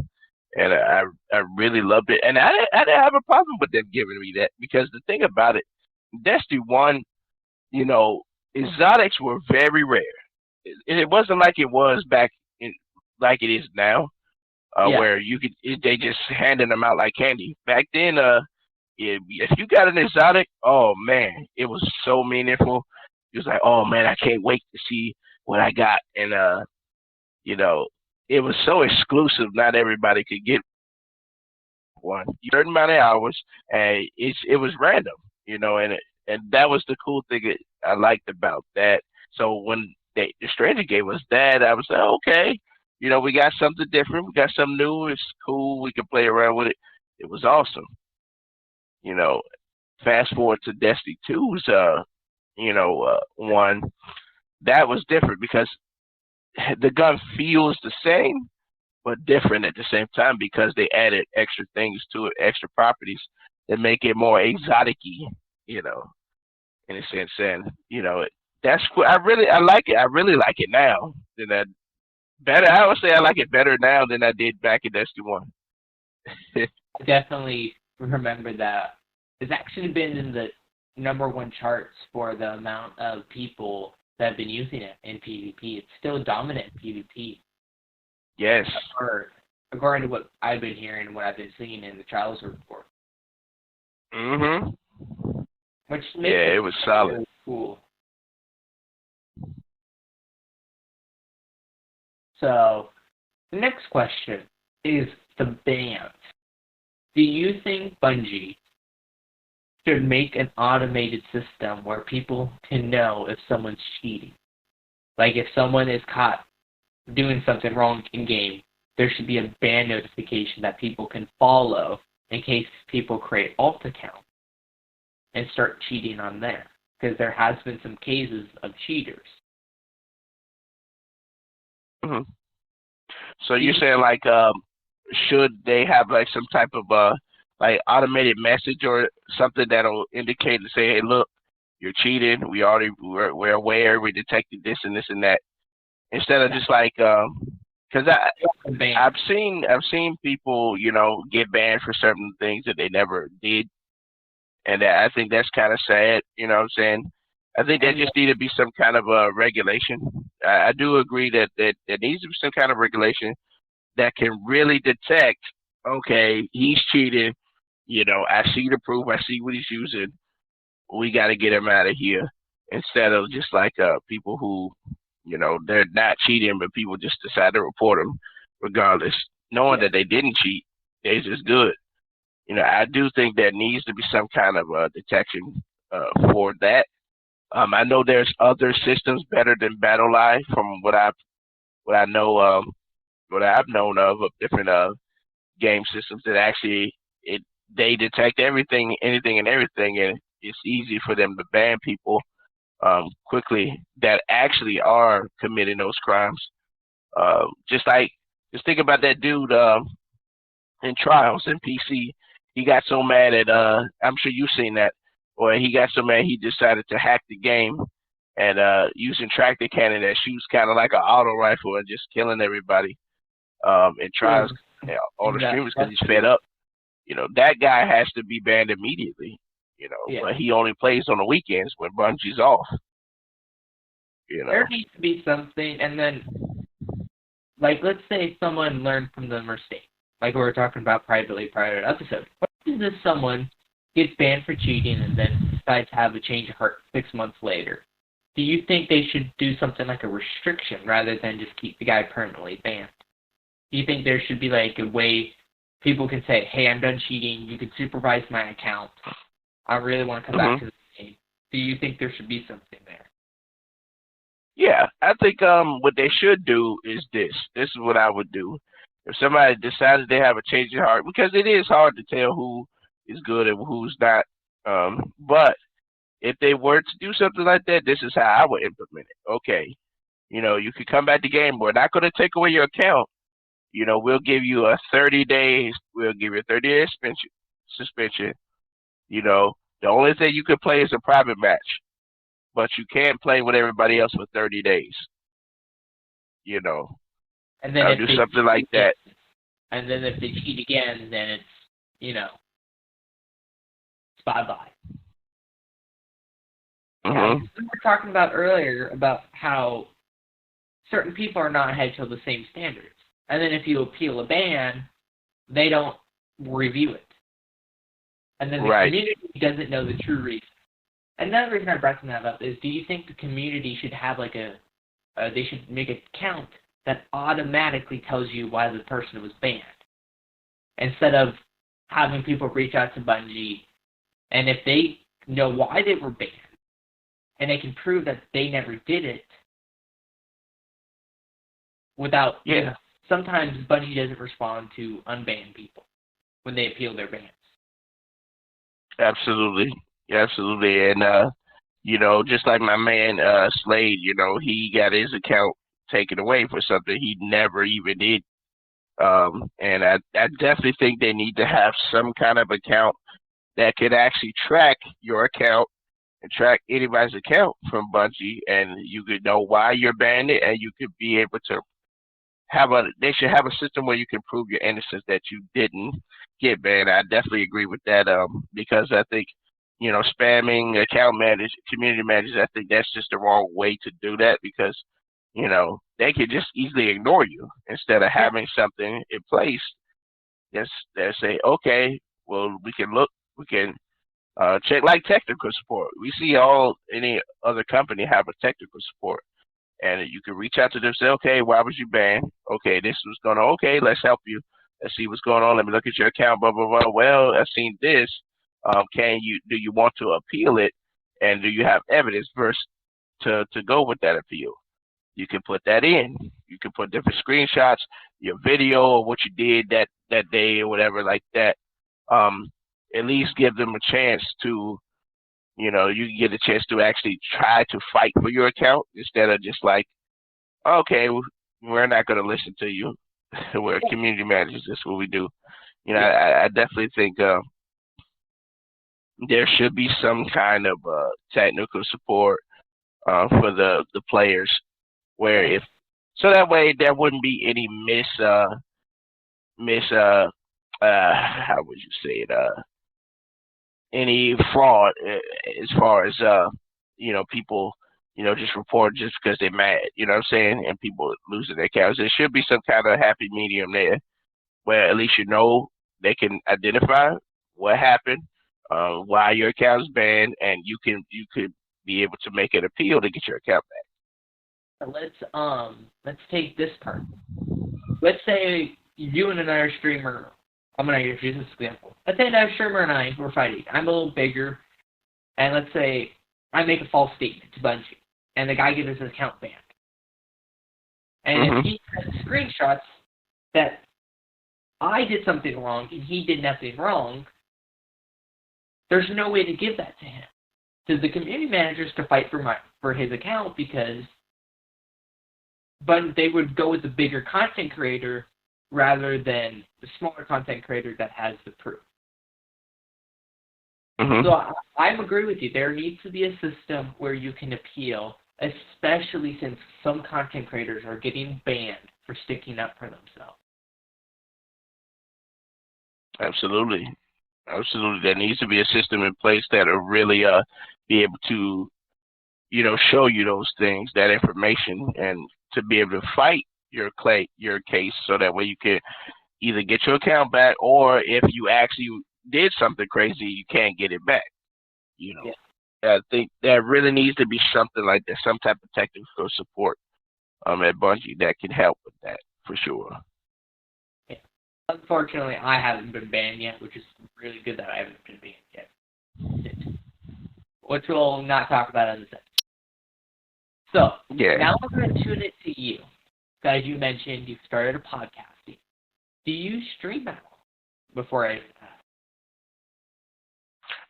and I really loved it. And I didn't have a problem with them giving me that because the thing about it, Destiny One, you know, exotics were very rare. It wasn't like it was back in like it is now, Yeah. where they just handing them out like candy. Back then, if you got an exotic, oh man, it was so meaningful. It was like, oh man, I can't wait to see what I got, and you know, it was so exclusive. Not everybody could get one. Certain amount of hours, and it was random, and that was the cool thing that I liked about that. So when the stranger gave us that, I was like, okay, we got something different, we got something new. It's cool. We can play around with it. It was awesome. You know, fast forward to Destiny 2's, one that was different because the gun feels the same but different at the same time because they added extra things to it, extra properties that make it more exotic-y, in a sense. And that's cool. I like it. I really like it now than I better. I would say I like it better now than I did back in Destiny 1. I definitely remember that. It's actually been in the #1 charts for the amount of people that have been using it in PvP. It's still dominant in PvP. Yes. According to what I've been hearing and what I've been seeing in the trials report. Mhm. Which makes it was solid. Really cool. So, the next question is the bans. Do you think Bungie should make an automated system where people can know if someone's cheating? Like if someone is caught doing something wrong in game, there should be a ban notification that people can follow in case people create alt accounts and start cheating on there. Because there has been some cases of cheaters. Mhm. So you're saying like, should they have like some type of like automated message or something that'll indicate and say, hey, look, you're cheating. We're aware. We detected this and this and that. Instead of just like, because I've seen people get banned for certain things that they never did, and I think that's kind of sad. You know what I'm saying? I think there just need to be some kind of regulation. I do agree that there needs to be some kind of regulation that can really detect, okay, he's cheating. I see the proof. I see what he's using. We got to get him out of here. Instead of just like people who, they're not cheating, but people just decide to report them regardless, knowing that they didn't cheat. They're just good. I do think there needs to be some kind of detection for that. I know there's other systems better than BattleEye from what I know, what I've known of different game systems that actually they detect everything, anything, and everything, and it's easy for them to ban people quickly that actually are committing those crimes. Just think about that dude in Trials in PC. He got so mad at I'm sure you've seen that, or he got so mad he decided to hack the game and using tractor cannon that shoots kind of like an auto rifle and just killing everybody. And tries all the streamers because he's fed up. That guy has to be banned immediately. But he only plays on the weekends when Bungie's off. There needs to be something, and then, like, let's say someone learned from the mistake, like we were talking about privately prior to the episode. What if someone gets banned for cheating and then decides to have a change of heart 6 months later? Do you think they should do something like a restriction rather than just keep the guy permanently banned? Do you think there should be, like, a way people can say, hey, I'm done cheating, you can supervise my account, I really want to come back to the game? Do you think there should be something there? Yeah, I think what they should do is this. This is what I would do. If somebody decided they have a change of heart, because it is hard to tell who is good and who's not, but if they were to do something like that, this is how I would implement it. Okay, you could come back to game. We're not going to take away your account. We'll give you a 30 days. We'll give you a 30-day suspension. The only thing you could play is a private match, but you can't play with everybody else for 30 days. And then I'll do something like that. And then if they cheat again, then it's, it's bye-bye. Mm-hmm. We were talking about earlier about how certain people are not held to the same standards. And then if you appeal a ban, they don't review it. And then the community doesn't know the true reason. Another reason I brought that up is, do you think the community should have like they should make a count that automatically tells you why the person was banned, instead of having people reach out to Bungie, and if they know why they were banned, and they can prove that they never did it, without, sometimes Bungie doesn't respond to unbanned people when they appeal their bans. Absolutely. And, just like my man Slade, he got his account taken away for something he never even did. And I definitely think they need to have some kind of account that could actually track your account and track anybody's account from Bungie, and you could know why you're banned, and you could be able to they should have a system where you can prove your innocence that you didn't get banned. I definitely agree with that, because I think, spamming account managers, community managers, I think that's just the wrong way to do that, because, they could just easily ignore you instead of having something in place that say, okay, well, we can check, like technical support. We see any other company have a technical support. And you can reach out to them, say, okay, why was you banned? Okay, this was going on. Okay, let's help you. Let's see what's going on. Let me look at your account, blah, blah, blah. Well, I've seen this. Do you want to appeal it? And do you have evidence to go with that appeal? You can put that in. You can put different screenshots, your video of what you did that day or whatever like that. At least give them a chance to, you can get a chance to actually try to fight for your account instead of just like, okay, we're not going to listen to you. We're community managers. That's what we do. I definitely think there should be some kind of technical support for the players, where so that way there wouldn't be any how would you say it, any fraud as far as people just report just because they're mad, you know what I'm saying, and people losing their accounts. There should be some kind of happy medium there where at least they can identify what happened, why your account is banned, and you could be able to make an appeal to get your account back. Let's take this part. Let's say you and another streamer. I'm going to use this example. Let's say another streamer and I were fighting. I'm a little bigger, and let's say I make a false statement to Bungie, and the guy gets his account banned. And if he has screenshots that I did something wrong and he did nothing wrong, there's no way to give that to him. So the community managers to fight for his account, but they would go with the bigger content creator rather than the smaller content creator that has the proof. So I agree with you. There needs to be a system where you can appeal especially since some content creators are getting banned for sticking up for themselves. Absolutely. Absolutely. There needs to be a system in place that'll really be able to, show you those things, that information, and to be able to fight your case so that way you can either get your account back, or if you actually did something crazy, you can't get it back. Yeah. I think there really needs to be something like that, some type of technical support at Bungie that can help with that for sure. Yeah. Unfortunately, I haven't been banned yet, which is really good that I haven't been banned yet. Which we'll not talk about in a second. So, now I'm going to tune it to you. As you mentioned, you've started a podcasting. Do you stream at all before I...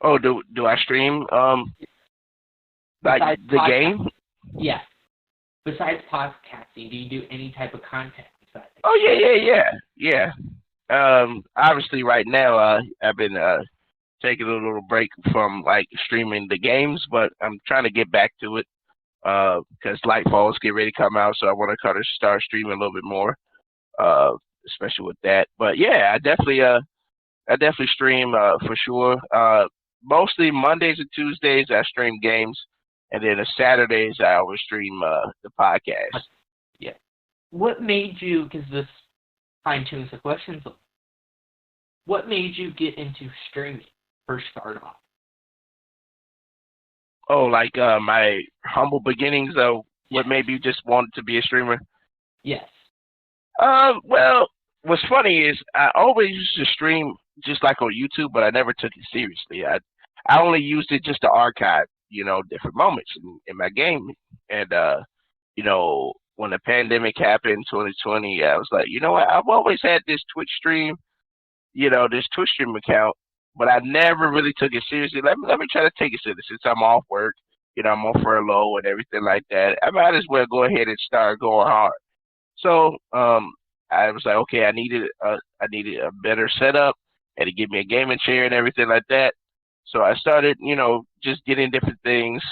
Oh, do I stream like the game? Yes. Besides podcasting, do you do any type of content besides? Oh yeah. Obviously right now I've been taking a little break from like streaming the games, but I'm trying to get back to it because Lightfall's get ready to come out, so I want to kind of start streaming a little bit more, especially with that. But yeah, I definitely stream for sure. Mostly Mondays and Tuesdays I stream games, and then Saturdays I always stream the podcast. Yeah. What made you, because this fine-tunes the questions, what made you get into streaming first start off? Oh, like my humble beginnings of what made you just want to be a streamer? Yes. Well, what's funny is I always used to stream just like on YouTube, but I never took it seriously. I only used it just to archive, different moments in my game. And, when the pandemic happened, 2020, I was like, you know what? I've always had this Twitch stream, this Twitch stream account, but I never really took it seriously. Let me try to take it seriously since I'm off work, I'm on furlough and everything like that. I might as well go ahead and start going hard. So, I was like, okay, I needed a better setup, and to give me a gaming chair and everything like that. So I started, just getting different things,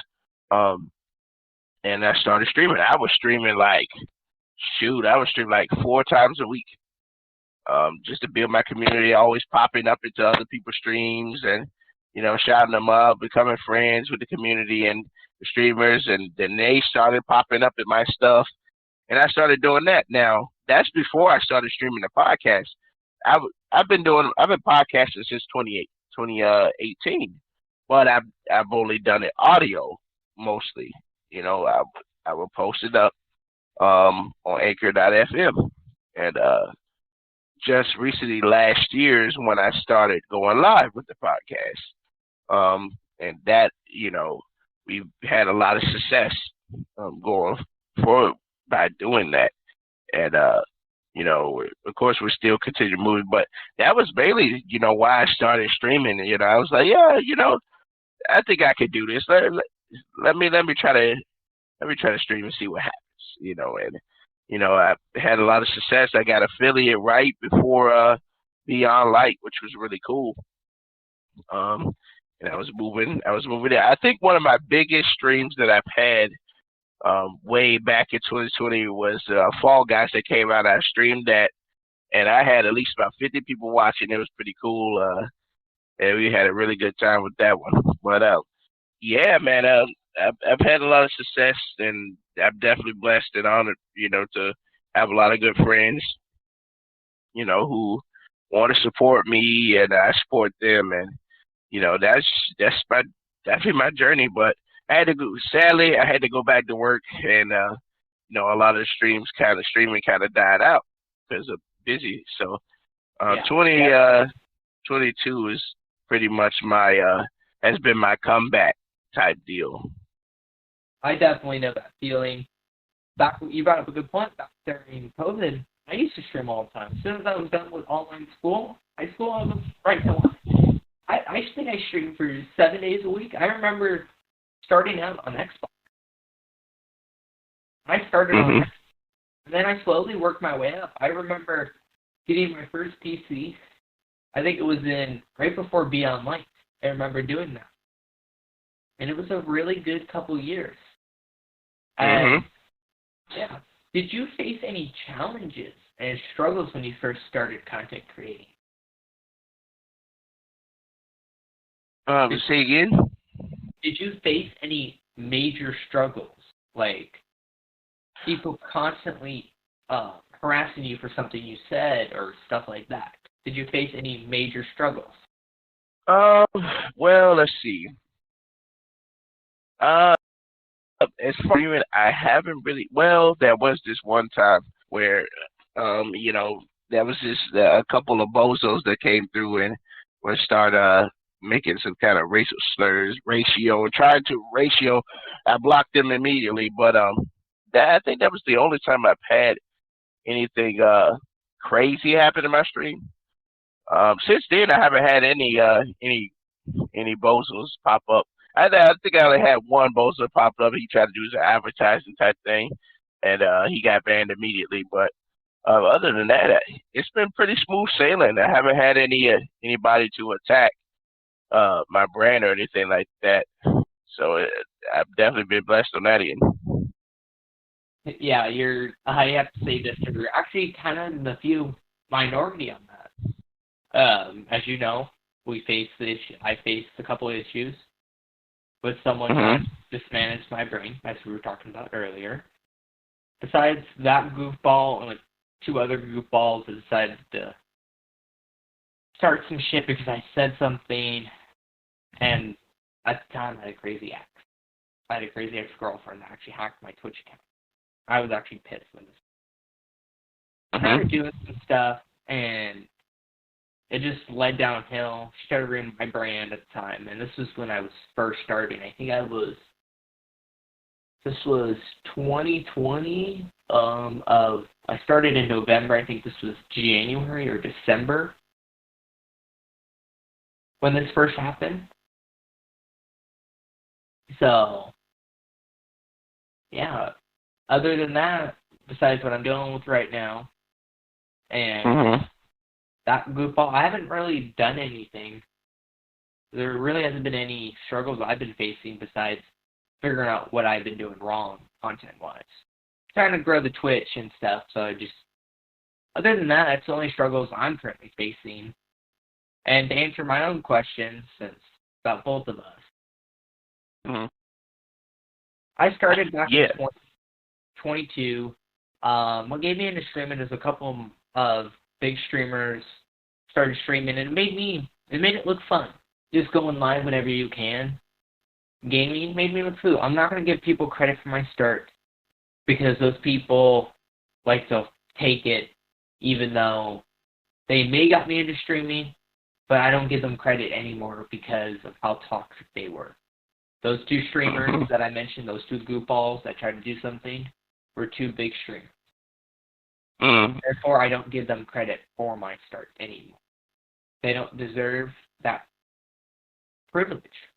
and I started streaming. I was streaming like 4 times a week, just to build my community. Always popping up into other people's streams and, shouting them up, becoming friends with the community and the streamers, and then they started popping up in my stuff, and I started doing that. Now that's before I started streaming the podcast. I've been podcasting since 2018, but I've only done it audio mostly. I will post it up on Anchor.fm, and just recently last year is when I started going live with the podcast, and that we've had a lot of success going forward by doing that, and of course, we're still continuing moving, but that was mainly, why I started streaming. I was like, yeah, I think I could do this. Let me try to stream and see what happens. And I had a lot of success. I got affiliate right before Beyond Light, which was really cool. And I was moving there. I think one of my biggest streams that I've had way back in 2020 was Fall Guys that came out. I streamed that, and I had at least about 50 people watching. It was pretty cool, and we had a really good time with that one. But yeah, man, I've had a lot of success, and I'm definitely blessed and honored, to have a lot of good friends, who want to support me, and I support them, and that's definitely my journey. But sadly, I had to go back to work, and a lot of the streaming kind of died out because of busy. So 2022 is pretty much has been my comeback type deal. I definitely know that feeling. You brought up a good point. Back during COVID, I used to stream all the time. As soon as I was done with online school, high school, I was right to line. I think I streamed for 7 days a week. I remember starting out on Xbox. I started on Xbox, and then I slowly worked my way up. I remember getting my first PC. I think it was right before Beyond Light. I remember doing that. And it was a really good couple years. And Mhm. yeah, did you face any challenges and struggles when you first started content creating? Did, Say again. did you face any major struggles, like people constantly harassing you for something you said or stuff like that? Did you face any major struggles? Um. Well, let's see. Uh, as far as streaming, I haven't really. Well, there was this one time where, there was this a couple of bozos that came through and would start making some kind of racial slurs, trying to ratio. I blocked them immediately, but that I think that was the only time I've had anything crazy happen in my stream. Since then, I haven't had any bozos pop up. I think I only had one bozo pop up. He tried to do his advertising type thing, and he got banned immediately. But other than that, it's been pretty smooth sailing. I haven't had anybody to attack my brand or anything like that. So I've definitely been blessed on that end. Yeah, I have to say this, you're actually kind of in the few minority on that. As you know, I faced a couple of issues with someone trying Mhm. to mismanage my brain, as we were talking about earlier. Besides that goofball and like two other goofballs that decided to start some shit because I said something, and at the time I had a crazy ex. I had a crazy ex-girlfriend that actually hacked my Twitch account. I was actually pissed when this. I started Mhm. doing some stuff, and it just led downhill. She started ruining my brand at the time, and this was when I was first starting. This was 2020. I started in November. I think this was January or December when this first happened. So yeah. Other than that, besides what I'm dealing with right now, and Mhm. that goofball, I haven't really done anything. There really hasn't been any struggles I've been facing besides figuring out what I've been doing wrong content-wise. Trying to grow the Twitch and stuff, so other than that, that's the only struggles I'm currently facing. And to answer my own questions, since about both of us, Mhm. I started back in Yeah. 2022. What gave me into streaming is a couple of big streamers started streaming, and it made it look fun. Just going live whenever you can. Gaming made me look cool. I'm not going to give people credit for my start because those people like to take it, even though they may got me into streaming, but I don't give them credit anymore because of how toxic they were. Those two streamers Mhm. that I mentioned, those two goofballs that tried to do something, were two big streamers. Mhm. Therefore, I don't give them credit for my start anymore. They don't deserve that privilege.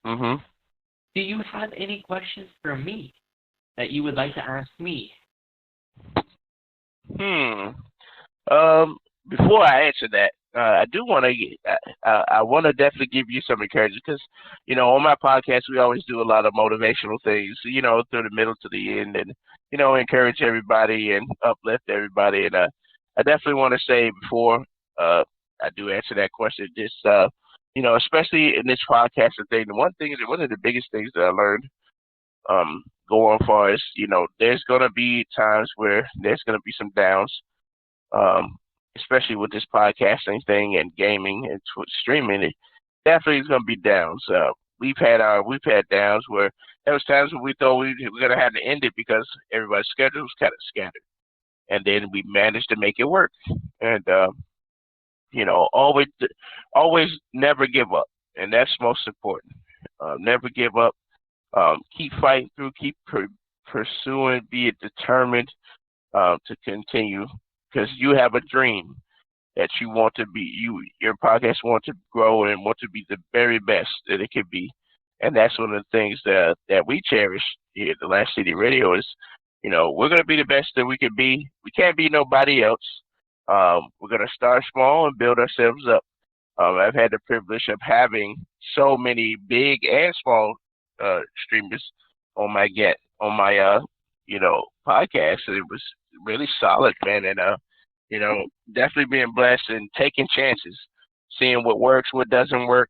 Mhm. Do you have any questions for me that you would like to ask me? Hmm. Um, Before I answer that, I do want to. I want to definitely give you some encouragement because, on my podcast we always do a lot of motivational things. Through the middle to the end, and encourage everybody and uplift everybody. And I definitely want to say before I do answer that question, just especially in this podcasting thing, one of the biggest things that I learned going far is, there's gonna be times where there's gonna be some downs um, especially with this podcasting thing and gaming and streaming. It definitely is going to be downs. We've had downs where there was times when we thought we were going to have to end it because everybody's schedule was kind of scattered, and then we managed to make it work. And always never give up, and that's most important. Never give up. Keep fighting through. Keep pursuing. Be determined to continue because you have a dream that you want to be. Your podcast want to grow and want to be the very best that it could be, and that's one of the things that we cherish here at the Last City Radio is, we're gonna be the best that we can be. We can't be nobody else. We're gonna start small and build ourselves up. I've had the privilege of having so many big and small streamers on my podcast. And it was really solid, man. And definitely being blessed and taking chances, seeing what works, what doesn't work,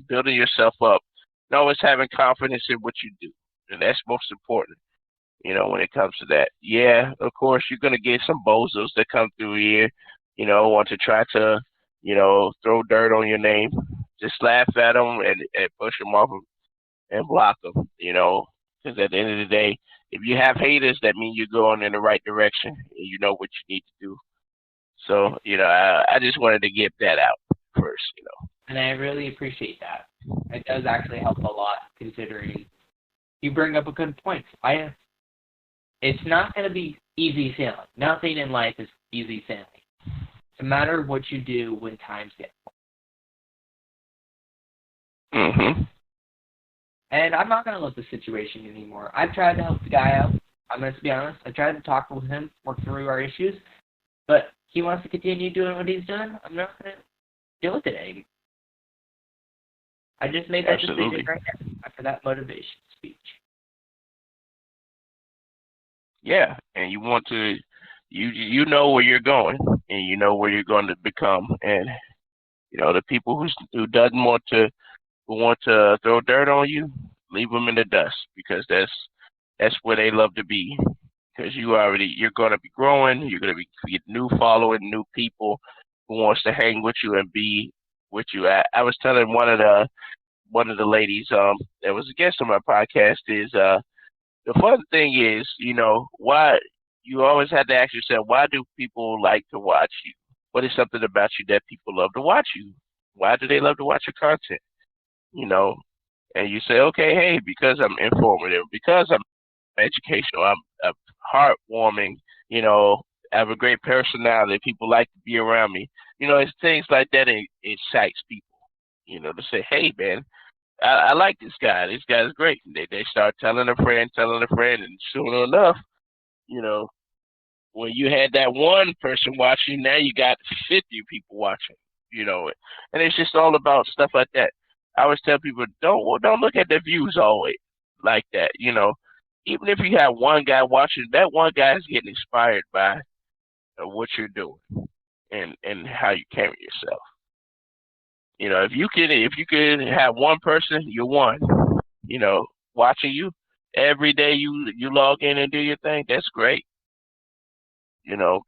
building yourself up, and always having confidence in what you do, and that's most important. When it comes to that. Yeah, of course, you're going to get some bozos that come through here, want to try to, throw dirt on your name. Just laugh at them and push them off and block them, because at the end of the day, if you have haters, that means you're going in the right direction and you know what you need to do. So, I just wanted to get that out first. And I really appreciate that. It does actually help a lot, considering you bring up a good point. It's not going to be easy sailing. Nothing in life is easy sailing. It's a matter of what you do when times get hard. Mm-hmm. And I'm not going to let the situation anymore. I've tried to help the guy out. I'm going to be honest. I tried to talk with him, work through our issues. But he wants to continue doing what he's doing. I'm not going to deal with it anymore. I just made that decision right now after that motivation speech. Yeah, and you want to, you know where you're going, and you know where you're going to become, and the people who doesn't want to, who want to throw dirt on you, leave them in the dust, because that's where they love to be, because you're going to be growing, you're going to be getting new following, new people who wants to hang with you and be with you. I was telling one of the ladies that was a guest on my podcast is the fun thing is, why you always have to ask yourself, why do people like to watch you? What is something about you that people love to watch you? Why do they love to watch your content? And you say, okay, hey, because I'm informative, because I'm educational, I'm heartwarming, I have a great personality, people like to be around me. It's things like that it excites people, to say, hey, man, I like this guy. This guy's great. They start telling a friend, and soon enough, when you had that one person watching, now you got 50 people watching, and it's just all about stuff like that. I always tell people, don't look at the views always like that, Even if you have one guy watching, that one guy is getting inspired by what you're doing and how you carry yourself. If you could have one person, you're one, watching you every day, you log in and do your thing, that's great,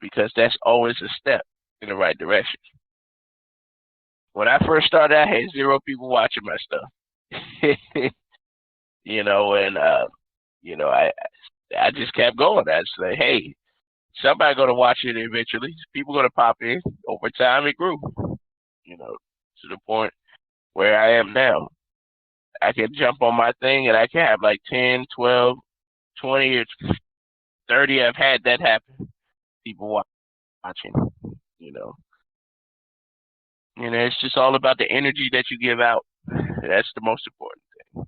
because that's always a step in the right direction. When I first started, I had 0 people watching my stuff, and I just kept going. I'd say, hey, somebody's going to watch it eventually. People going to pop in. Over time, it grew, to the point where I am now. I can jump on my thing and I can have like 10, 12, 20, or 30. I've had that happen. People watching, it's just all about the energy that you give out. That's the most important thing,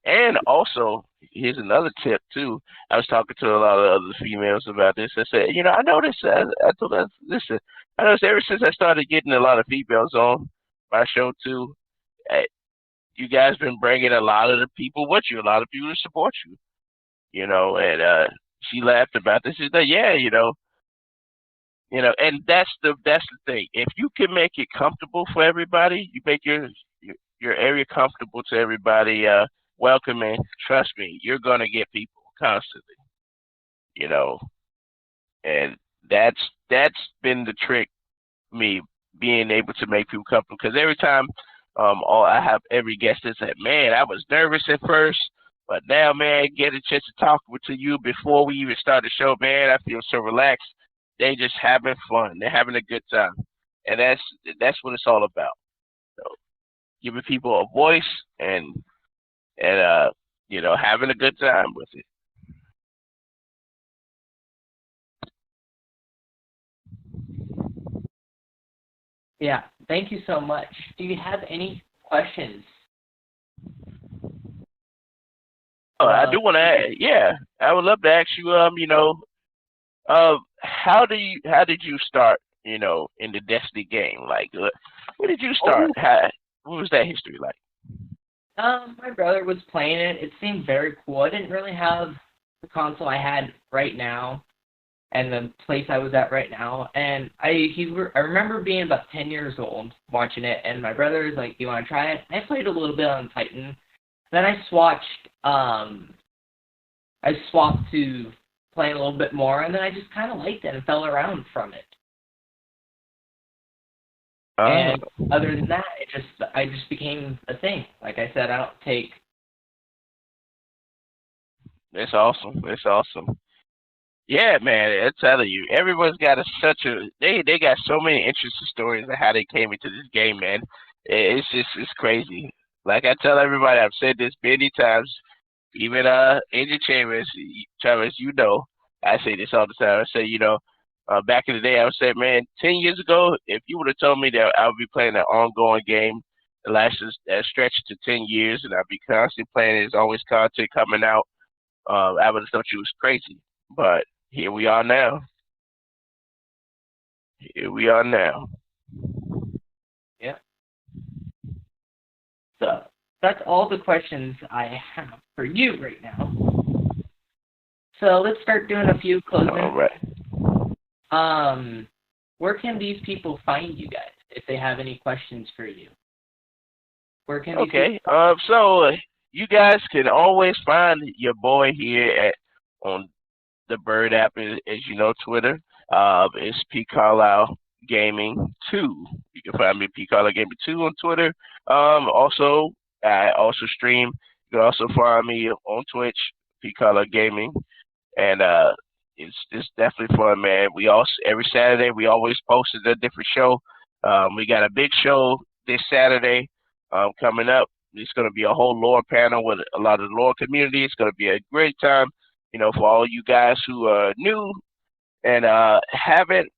And also, here's another tip too. I was talking to a lot of other females about this. I said, I noticed. I told her, listen, I noticed ever since I started getting a lot of females on my show too, you guys been bringing a lot of the people with you, a lot of people to support you, And she laughed about this. She said, yeah, and that's the thing. If you can make it comfortable for everybody, you make your area comfortable to everybody. Welcoming, trust me, you're gonna get people constantly, and that's been the trick, me being able to make people comfortable. Because every time, I have every guest that said, man, I was nervous at first, but now, man, get a chance to talk to you before we even start the show, man, I feel so relaxed. They just having fun. They're having a good time, and that's what it's all about. Giving people a voice and having a good time with it. Yeah, thank you so much. Do you have any questions? Oh, I do want to. Yeah, I would love to ask you. How did you start? In the Destiny game, like, where did you start? what was that history like? My brother was playing it. It seemed very cool. I didn't really have the console I had right now and the place I was at right now. And I remember being about 10 years old watching it, and my brother was like, "You want to try it?" I played a little bit on Titan. Then I swapped to playing a little bit more, and then I just kind of liked it and fell around from it. And other than that, I just became a thing. Like I said, I don't take. It's awesome. It's awesome. Yeah, man, I'm telling you, everyone's got they got so many interesting stories of how they came into this game, man. It's crazy. Like I tell everybody, I've said this many times, even Angel Chambers, Travis, you know, I say this all the time. I say, back in the day, I would say, man, 10 years ago, if you would have told me that I would be playing an ongoing game that lasts that stretch to 10 years, and I'd be constantly playing, there's always content coming out, I would have thought you was crazy. But here we are now. Here we are now. Yeah. So that's all the questions I have for you right now. So let's start doing a few closing. All right. Where can these people find you guys if they have any questions for you? Where can Okay. So you guys can always find your boy here on the Bird app, as you know, Twitter. It's Pcarlylegaming 2. You can find me Pcarlylegaming 2 on Twitter. Also, I also stream. You can also find me on Twitch, Pcarlylegaming, and it's definitely fun, man. We also every Saturday we always posted a different show. We got a big show this Saturday coming up. It's going to be a whole lore panel with a lot of the lore community. It's going to be a great time, for all you guys who are new and haven't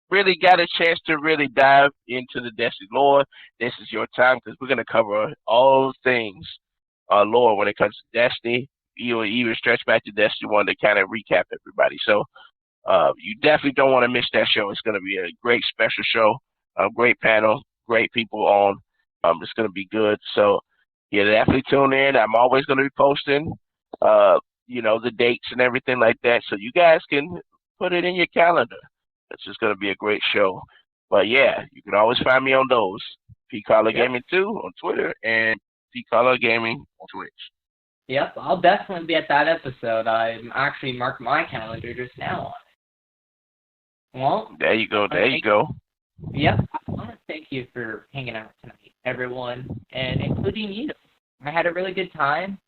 really got a chance to really dive into the Destiny lore. This is your time because we're going to cover all things lore when it comes to Destiny. You'll even stretch back to Destiny 1 to kind of recap everybody. So you definitely don't want to miss that show. It's going to be a great special show, a great panel, great people on. It's going to be good. So yeah, definitely tune in. I'm always going to be posting, the dates and everything like that. So you guys can put it in your calendar. It's just going to be a great show. But yeah, you can always find me on those. Pcarlylegaming 2 on Twitter and Pcarlylegaming on Twitch. Yep, I'll definitely be at that episode. I'm actually marked my calendar just now on it. Well, there you go. There you go. Yep, I want to thank you for hanging out tonight, everyone, and including you. I had a really good time.